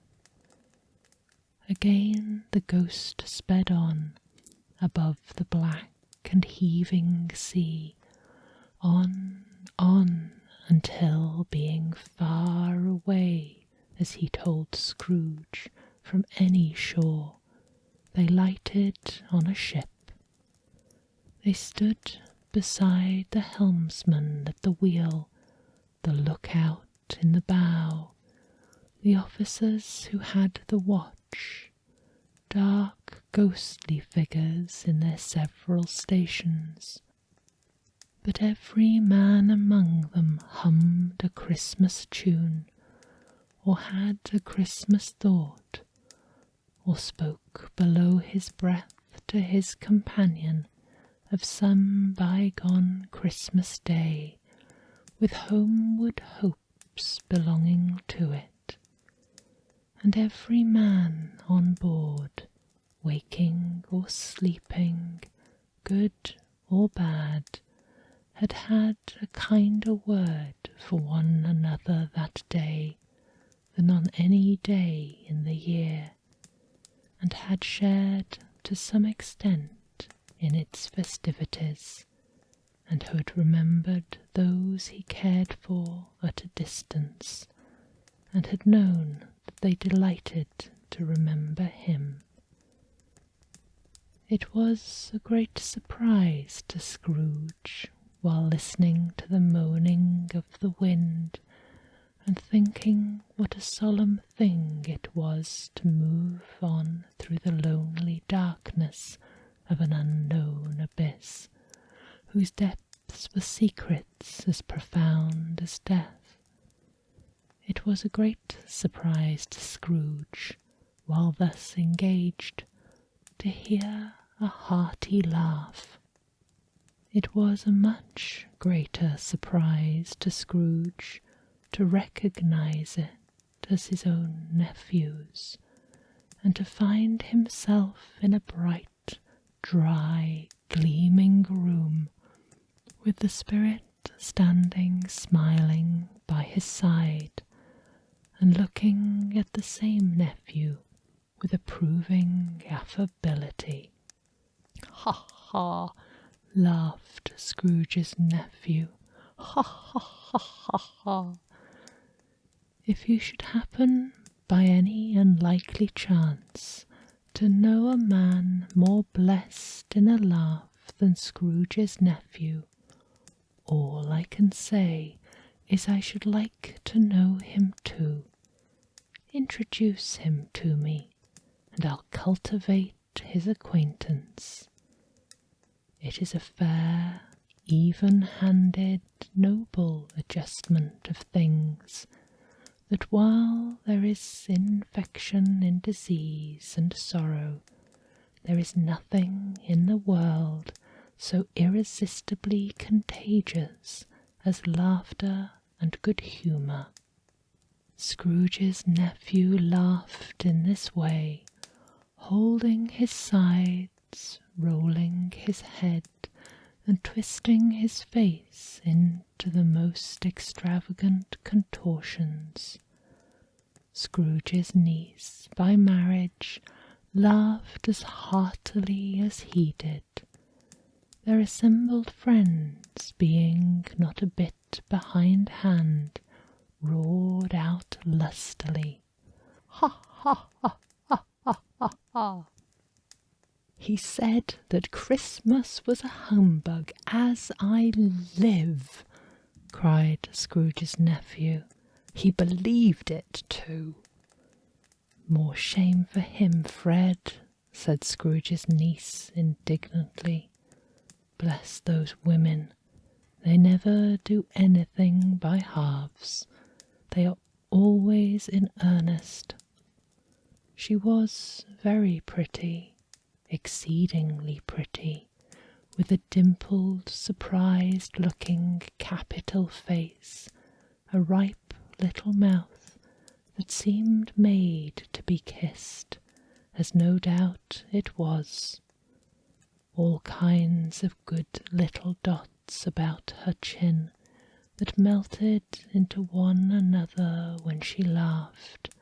Again the ghost sped on, above the black and heaving sea, on, until, being far away, as he told Scrooge, from any shore, they lighted on a ship. They stood beside the helmsman at the wheel, the lookout in the bow, the officers who had the watch, dark ghostly figures in their several stations. But every man among them hummed a Christmas tune, or had a Christmas thought, or spoke below his breath to his companion of some bygone Christmas day, with homeward hopes belonging to it. And every man on board, waking or sleeping, good or bad, had had a kinder word for one another that day than on any day in the year, and had shared to some extent in its festivities, and had remembered those he cared for at a distance, and had known that they delighted to remember him. It was a great surprise to Scrooge, while listening to the moaning of the wind, and thinking what a solemn thing it was to move on through the lonely darkness of an unknown abyss, whose depths were secrets as profound as death. It was a great surprise to Scrooge, while thus engaged, to hear a hearty laugh. It was a much greater surprise to Scrooge to recognize it as his own nephew's, and to find himself in a bright, dry, gleaming room, with the spirit standing smiling by his side, and looking at the same nephew with approving affability. "Ha, ha!" laughed Scrooge's nephew, Ha ha ha ha ha! If you should happen by any unlikely chance to know a man more blessed in a laugh than Scrooge's nephew, all I can say is I should like to know him too. Introduce him to me, and I'll cultivate his acquaintance. It is a fair, even-handed, noble adjustment of things, that while there is infection in disease and sorrow, there is nothing in the world so irresistibly contagious as laughter and good humour. Scrooge's nephew laughed in this way, holding his sides, rolling his head, and twisting his face into the most extravagant contortions. Scrooge's niece, by marriage, laughed as heartily as he did. Their assembled friends, being not a bit behindhand, roared out lustily, "Ha ha ha ha ha ha ha!" "He said that Christmas was a humbug, as I live!" cried Scrooge's nephew. "He believed it too." "More shame for him, Fred," said Scrooge's niece indignantly. "Bless those women! They never do anything by halves. They are always in earnest." She was very pretty, exceedingly pretty, with a dimpled, surprised-looking, capital face, a ripe little mouth that seemed made to be kissed, as no doubt it was. All kinds of good little dots about her chin that melted into one another when she laughed,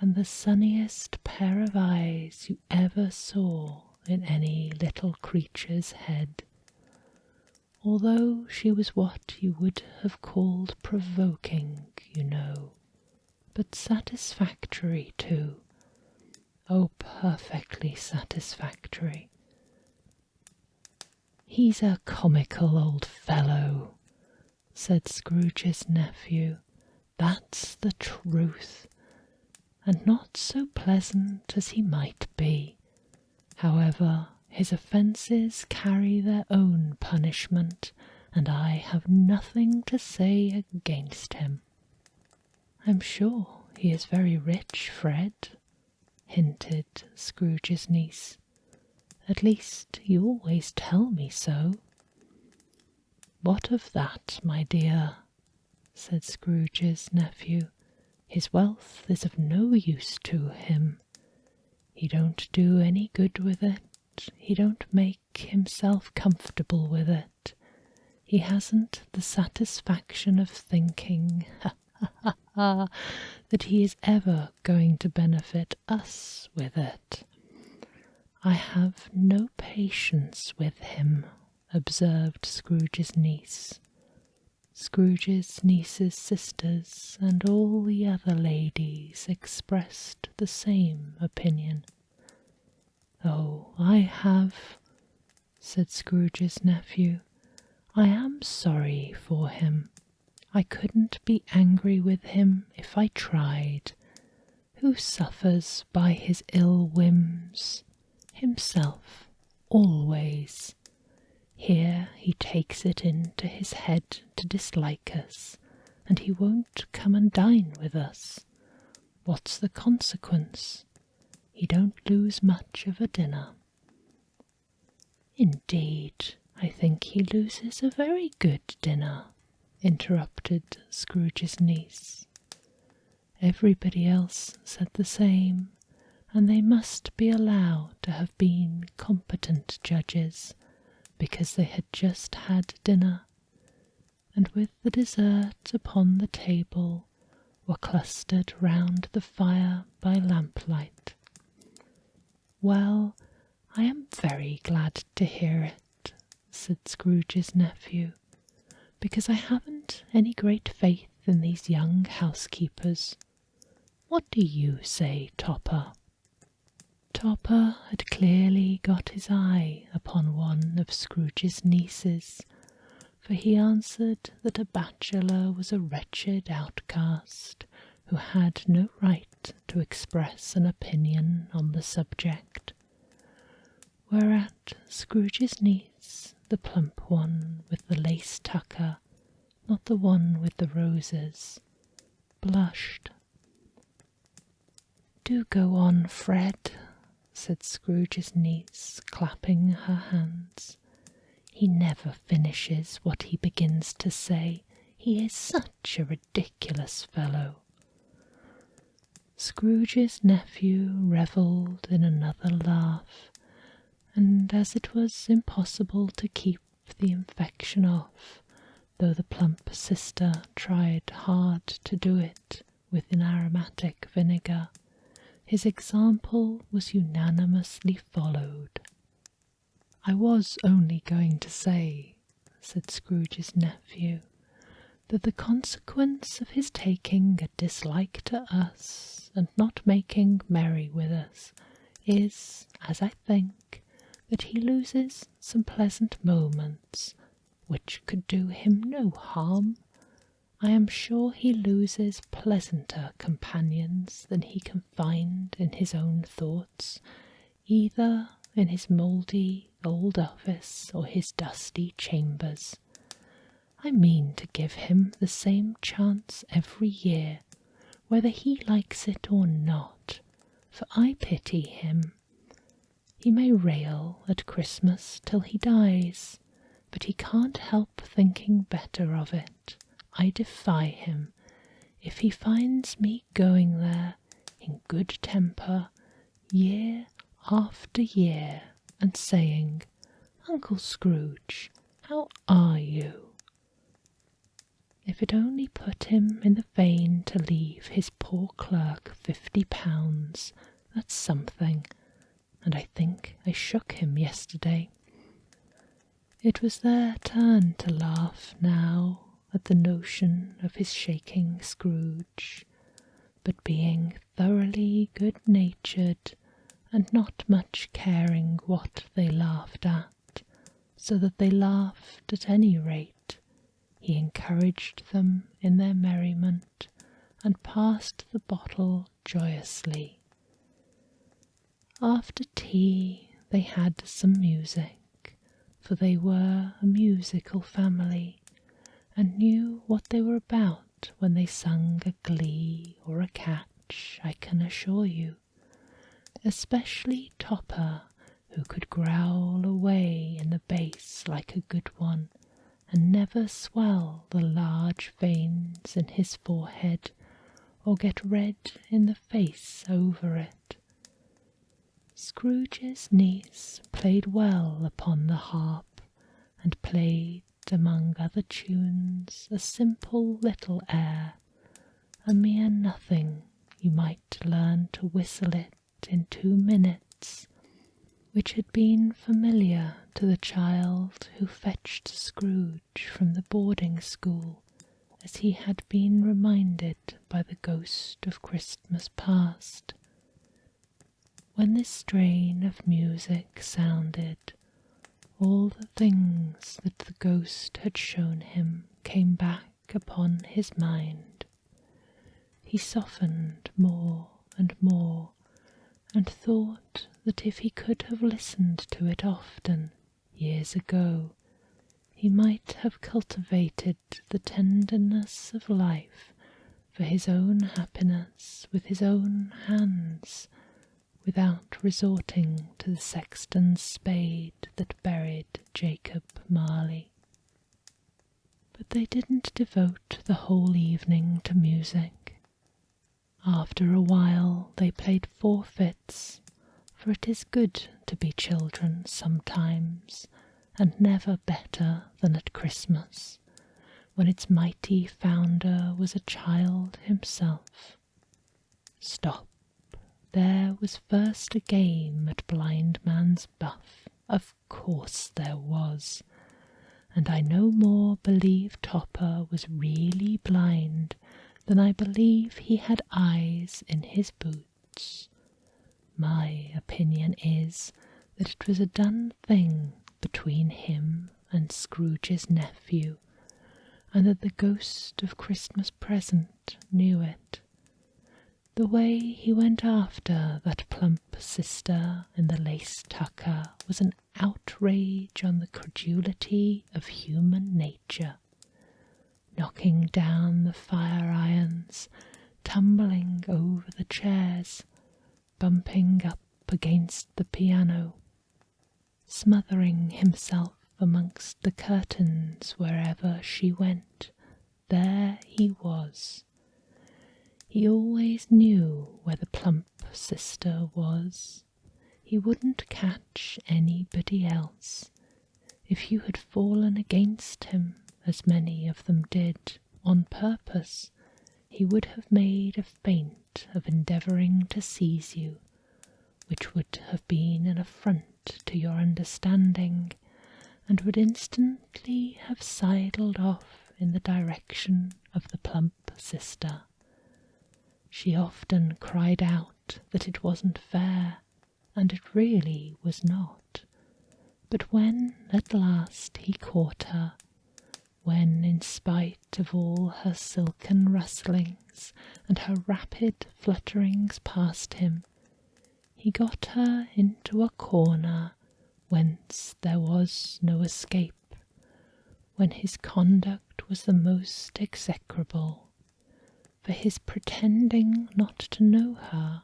and the sunniest pair of eyes you ever saw in any little creature's head. Although she was what you would have called provoking, you know, but satisfactory too. Oh, perfectly satisfactory. "He's a comical old fellow," said Scrooge's nephew. "That's the truth, and not so pleasant as he might be. However, his offences carry their own punishment, and I have nothing to say against him." "I'm sure he is very rich, Fred," hinted Scrooge's niece. "At least, you always tell me so." "What of that, my dear?" said Scrooge's nephew. "His wealth is of no use to him. He don't do any good with it. He don't make himself comfortable with it. He hasn't the satisfaction of thinking, that he is ever going to benefit us with it. I have no patience with him," observed Scrooge's niece. Scrooge's niece's sisters and all the other ladies expressed the same opinion. "Oh, I have," said Scrooge's nephew. "I am sorry for him. I couldn't be angry with him if I tried. Who suffers by his ill whims? Himself, always. Here he takes it into his head to dislike us, and he won't come and dine with us. What's the consequence? He don't lose much of a dinner." "Indeed, I think he loses a very good dinner," interrupted Scrooge's niece. Everybody else said the same, and they must be allowed to have been competent judges, because they had just had dinner, and with the dessert upon the table were clustered round the fire by lamplight. "Well, I am very glad to hear it," said Scrooge's nephew. because I haven't any great faith in these young housekeepers. What do you say, Topper?" Topper had clearly got his eye upon one of Scrooge's nieces, for he answered that a bachelor was a wretched outcast who had no right to express an opinion on the subject, whereat Scrooge's niece, the plump one with the lace tucker, not the one with the roses, blushed. "Do go on, Fred," said Scrooge's niece, clapping her hands. "He never finishes what he begins to say. He is such a ridiculous fellow." Scrooge's nephew revelled in another laugh, and as it was impossible to keep the infection off, though the plump sister tried hard to do it with an aromatic vinegar, his example was unanimously followed. "I was only going to say," said Scrooge's nephew, "that the consequence of his taking a dislike to us and not making merry with us is, as I think, that he loses some pleasant moments which could do him no harm. I am sure he loses pleasanter companions than he can find in his own thoughts, either in his mouldy old office or his dusty chambers. I mean to give him the same chance every year, whether he likes it or not, for I pity him. He may rail at Christmas till he dies, but he can't help thinking better of it. I defy him, if he finds me going there in good temper year after year and saying, 'Uncle Scrooge, how are you?' If it only put him in the vein to leave his poor clerk £50, that's something, and I think I shook him yesterday." It was their turn to laugh now at the notion of his shaking Scrooge, but being thoroughly good-natured and not much caring what they laughed at, so that they laughed at any rate, he encouraged them in their merriment and passed the bottle joyously. After tea they had some music, for they were a musical family, and knew what they were about when they sung a glee or a catch, I can assure you, especially Topper, who could growl away in the bass like a good one, and never swell the large veins in his forehead, or get red in the face over it. Scrooge's niece played well upon the harp, and played, among other tunes, a simple little air, a mere nothing, you might learn to whistle it in 2 minutes, which had been familiar to the child who fetched Scrooge from the boarding school, as he had been reminded by the ghost of Christmas past. When this strain of music sounded, all the things that the ghost had shown him came back upon his mind. He softened more and more, and thought that if he could have listened to it often, years ago, he might have cultivated the tenderness of life for his own happiness with his own hands, without resorting to the sexton's spade that buried Jacob Marley. But they didn't devote the whole evening to music. After a while they played forfeits, for it is good to be children sometimes, and never better than at Christmas, when its mighty founder was a child himself. Stop! There was first a game at blind man's buff, of course there was, and I no more believe Topper was really blind than I believe he had eyes in his boots. My opinion is that it was a done thing between him and Scrooge's nephew, and that the ghost of Christmas present knew it. The way he went after that plump sister in the lace tucker was an outrage on the credulity of human nature, knocking down the fire irons, tumbling over the chairs, bumping up against the piano, smothering himself amongst the curtains wherever she went. There he was. He always knew where the plump sister was. He wouldn't catch anybody else. If you had fallen against him, as many of them did, on purpose, he would have made a feint of endeavouring to seize you, which would have been an affront to your understanding, and would instantly have sidled off in the direction of the plump sister. She often cried out that it wasn't fair, and it really was not. But when at last he caught her, when in spite of all her silken rustlings and her rapid flutterings past him, he got her into a corner whence there was no escape, when his conduct was the most execrable, for his pretending not to know her,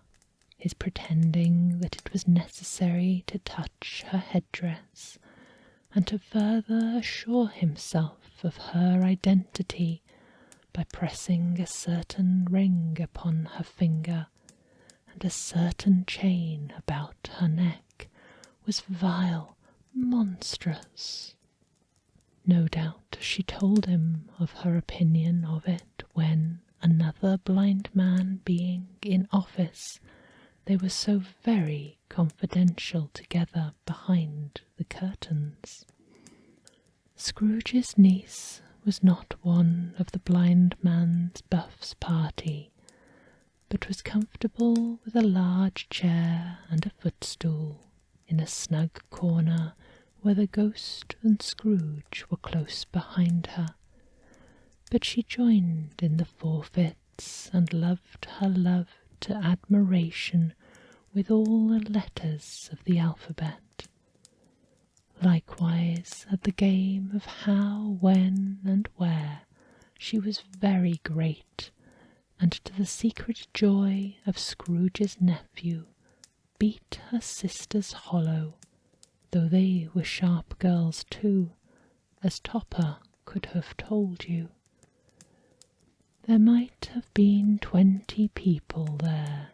his pretending that it was necessary to touch her headdress, and to further assure himself of her identity by pressing a certain ring upon her finger and a certain chain about her neck, was vile, monstrous. No doubt she told him of her opinion of it when, another blind man being in office, they were so very confidential together behind the curtains. Scrooge's niece was not one of the blind man's buff's party, but was comfortable with a large chair and a footstool in a snug corner where the ghost and Scrooge were close behind her. But she joined in the forfeits and loved her love to admiration with all the letters of the alphabet. Likewise at the game of how, when, and where, she was very great, and to the secret joy of Scrooge's nephew, beat her sisters hollow, though they were sharp girls too, as Topper could have told you. There might have been 20 people there,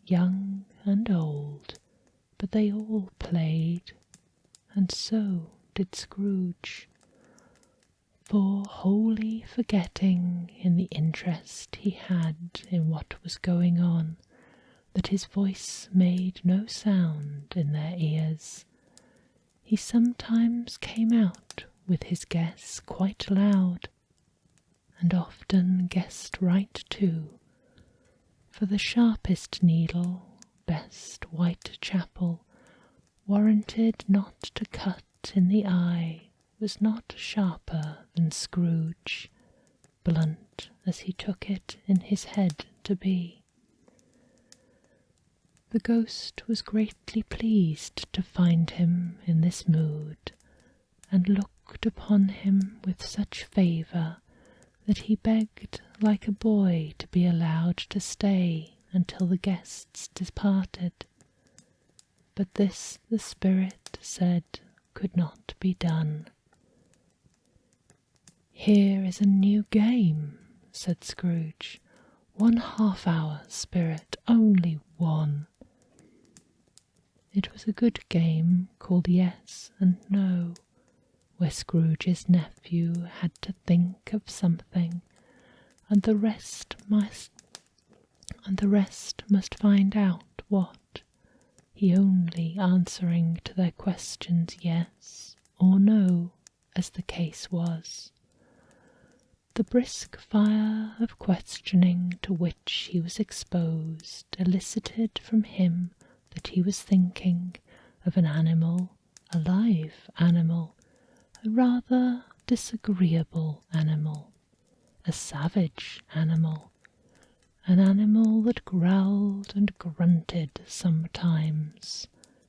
young and old, but they all played, and so did Scrooge, for wholly forgetting in the interest he had in what was going on, that his voice made no sound in their ears, he sometimes came out with his guess quite loud, and often guessed right too, for the sharpest needle, best Whitechapel, warranted not to cut in the eye, was not sharper than Scrooge, blunt as he took it in his head to be. The ghost was greatly pleased to find him in this mood, and looked upon him with such favour that he begged like a boy to be allowed to stay until the guests departed. But this the spirit said could not be done. "Here is a new game," said Scrooge. "1 half-hour, spirit, only one." It was a good game called Yes and No, where Scrooge's nephew had to think of something, and the rest must find out what, he only answering to their questions yes or no as the case was. The brisk fire of questioning to which he was exposed elicited from him that he was thinking of an animal, a live animal, a rather disagreeable animal, a savage animal, an animal that growled and grunted sometimes,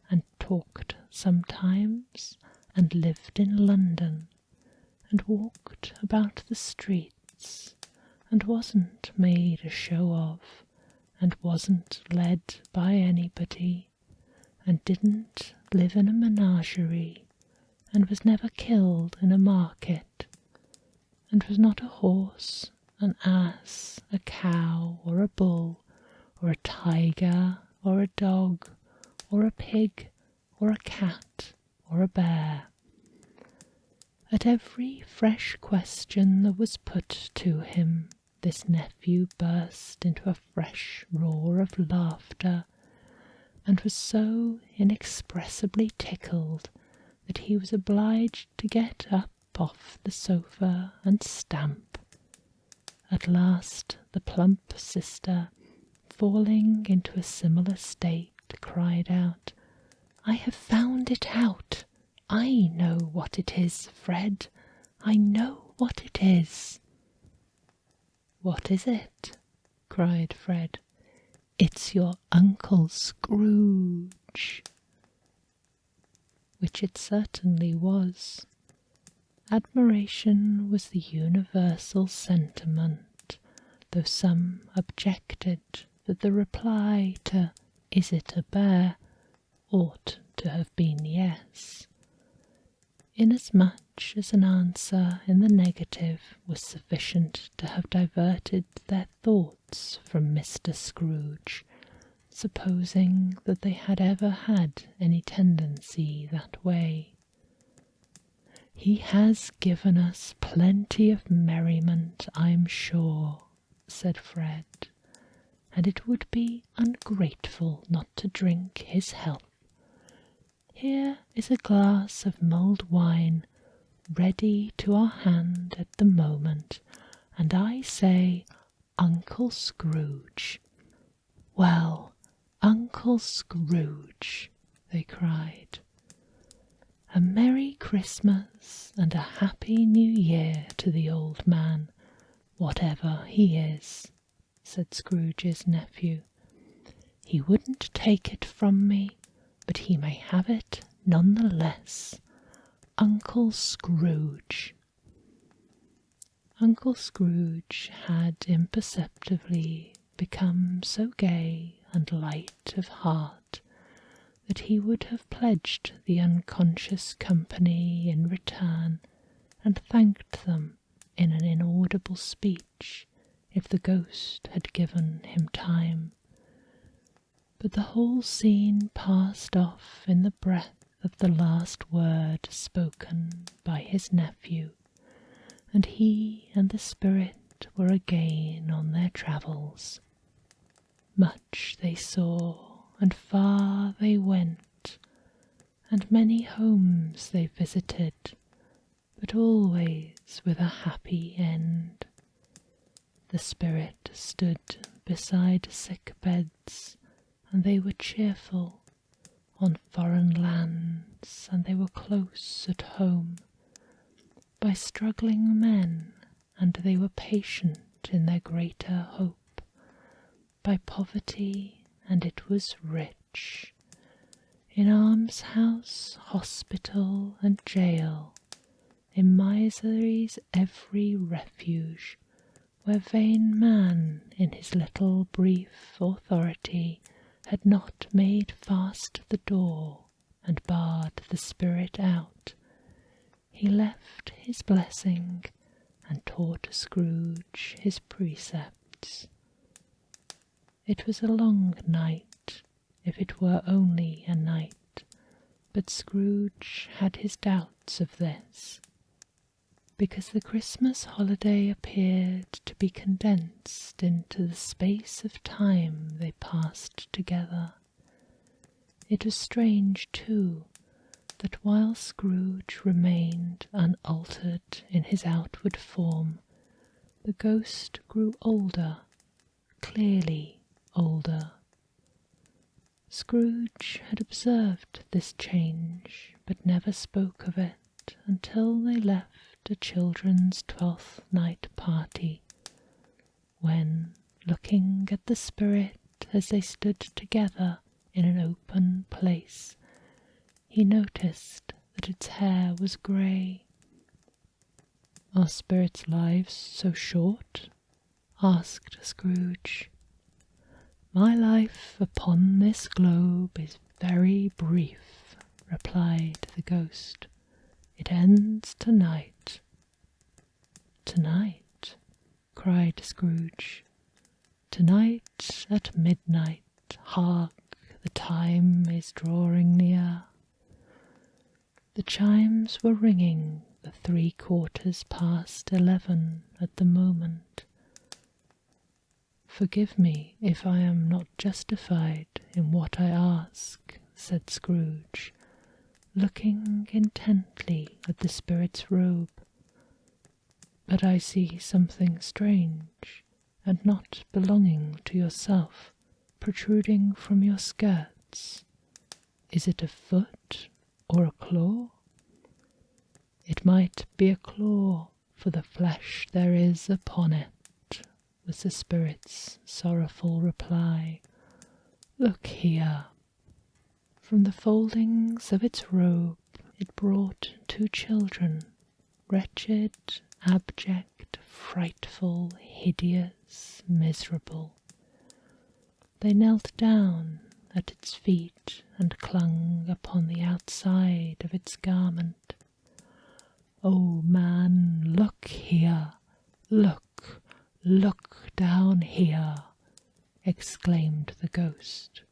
and talked sometimes, and lived in London, and walked about the streets, and wasn't made a show of, and wasn't led by anybody, and didn't live in a menagerie, and was never killed in a market, and was not a horse, an ass, a cow, or a bull, or a tiger, or a dog, or a pig, or a cat, or a bear. At every fresh question that was put to him, this nephew burst into a fresh roar of laughter, and was so inexpressibly tickled that he was obliged to get up off the sofa and stamp. At last the plump sister, falling into a similar state, cried out, "I have found it out! I know what it is, Fred. I know what it is." "What is it?" cried Fred. "It's your Uncle Scrooge." Which it certainly was. Admiration was the universal sentiment, though some objected that the reply to "Is it a bear?" ought to have been yes, inasmuch as an answer in the negative was sufficient to have diverted their thoughts from Mr. Scrooge, supposing that they had ever had any tendency that way. "He has given us plenty of merriment, I'm sure," said Fred, "and it would be ungrateful not to drink his health. Here is a glass of mulled wine ready to our hand at the moment, and I say, Uncle Scrooge." "Well, Uncle Scrooge," they cried. "A Merry Christmas and a Happy New Year to the old man, whatever he is," said Scrooge's nephew. "He wouldn't take it from me, but he may have it none the less. Uncle Scrooge." Uncle Scrooge had imperceptibly become so gay and light of heart that he would have pledged the unconscious company in return, and thanked them in an inaudible speech, if the ghost had given him time. But the whole scene passed off in the breath of the last word spoken by his nephew, and he and the spirit were again on their travels. Much they saw, and far they went, and many homes they visited, but always with a happy end. The spirit stood beside sick beds, and they were cheerful, on foreign lands, and they were close at home, by struggling men, and they were patient in their greater hope, by poverty, and it was rich, in almshouse, hospital, and jail, in misery's every refuge, where vain man in his little brief authority had not made fast the door and barred the spirit out, he left his blessing and taught Scrooge his precepts. It was a long night, if it were only a night, but Scrooge had his doubts of this, because the Christmas holiday appeared to be condensed into the space of time they passed together. It was strange, too, that while Scrooge remained unaltered in his outward form, the ghost grew older, clearly older. Scrooge had observed this change, but never spoke of it until they left a children's 12th night party, when, looking at the spirit as they stood together in an open place, he noticed that its hair was grey. "Are spirits' lives so short?" asked Scrooge. "My life upon this globe is very brief," replied the ghost. "It ends tonight." "Tonight?" cried Scrooge. "Tonight at midnight. Hark, the time is drawing near." The chimes were ringing the 11:15 at the moment. "Forgive me if I am not justified in what I ask," said Scrooge, looking intently at the spirit's robe, "but I see something strange, and not belonging to yourself, protruding from your skirts. Is it a foot or a claw?" "It might be a claw, for the flesh there is upon it," was the spirit's sorrowful reply. "Look here." From the foldings of its robe it brought 2 children, wretched, abject, frightful, hideous, miserable. They knelt down at its feet and clung upon the outside of its garment. "Oh, man, look here! Look! Look down here!" exclaimed the ghost.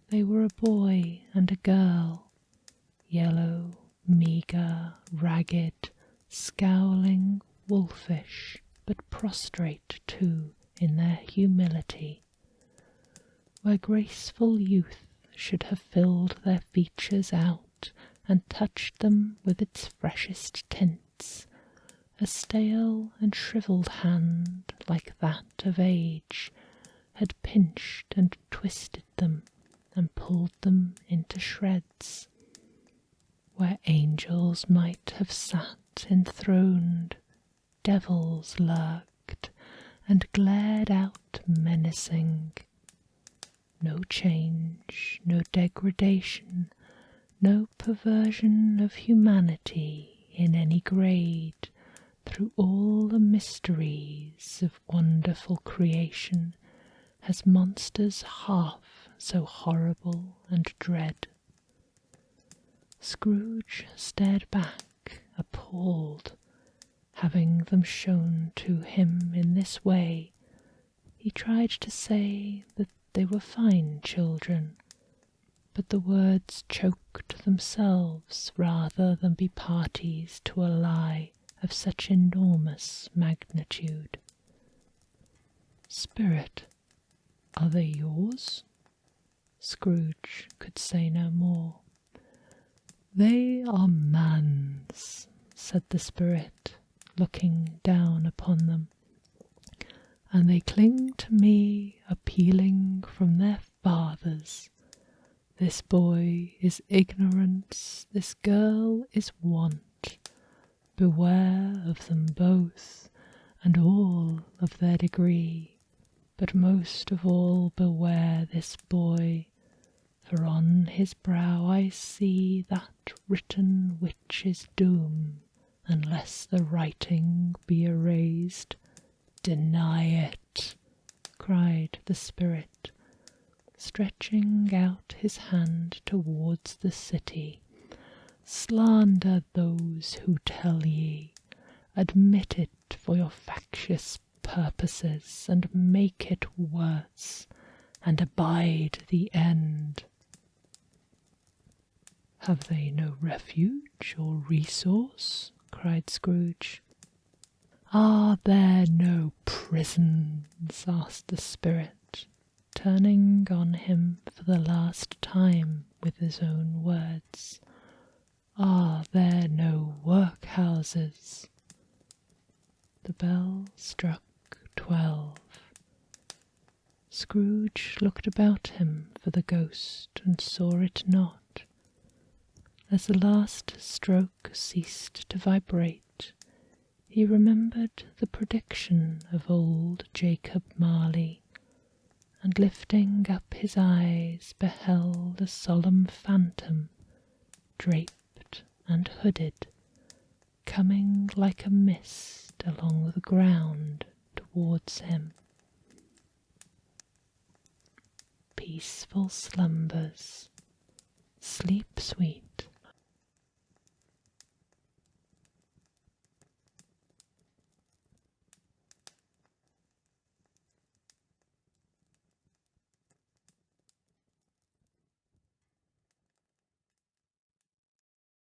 They were a boy and a girl, yellow, meagre, ragged, scowling, wolfish, but prostrate too in their humility. Where graceful youth should have filled their features out and touched them with its freshest tints, a stale and shrivelled hand like that of age had pinched and twisted them and pulled them into shreds. Where angels might have sat enthroned, devils lurked and glared out menacing. No change, no degradation, no perversion of humanity in any grade through all the mysteries of wonderful creation has monsters half so horrible and dread. Scrooge stared back, appalled. Having them shown to him in this way, he tried to say that they were fine children, but the words choked themselves rather than be parties to a lie of such enormous magnitude. "Spirit, are they yours?" Scrooge could say no more. "They are man's," said the spirit, looking down upon them, "and they cling to me, appealing from their fathers. This boy is ignorance, this girl is want. Beware of them both, and all of their degree, but most of all beware this boy, for on his brow I see that written which is doom, unless the writing be erased. Deny it," cried the spirit, stretching out his hand towards the city. "Slander those who tell ye. Admit it for your factious purposes, and make it worse, and abide the end." "Have they no refuge or resource?" cried Scrooge. "Are there no prisons?" asked the spirit, turning on him for the last time with his own words. Are there no workhouses? The bell struck 12. Scrooge looked about him for the ghost and saw it not. As the last stroke ceased to vibrate, he remembered the prediction of old Jacob Marley, and lifting up his eyes beheld a solemn phantom, draped and hooded, coming like a mist along the ground towards him. Peaceful slumbers. Sleep sweet.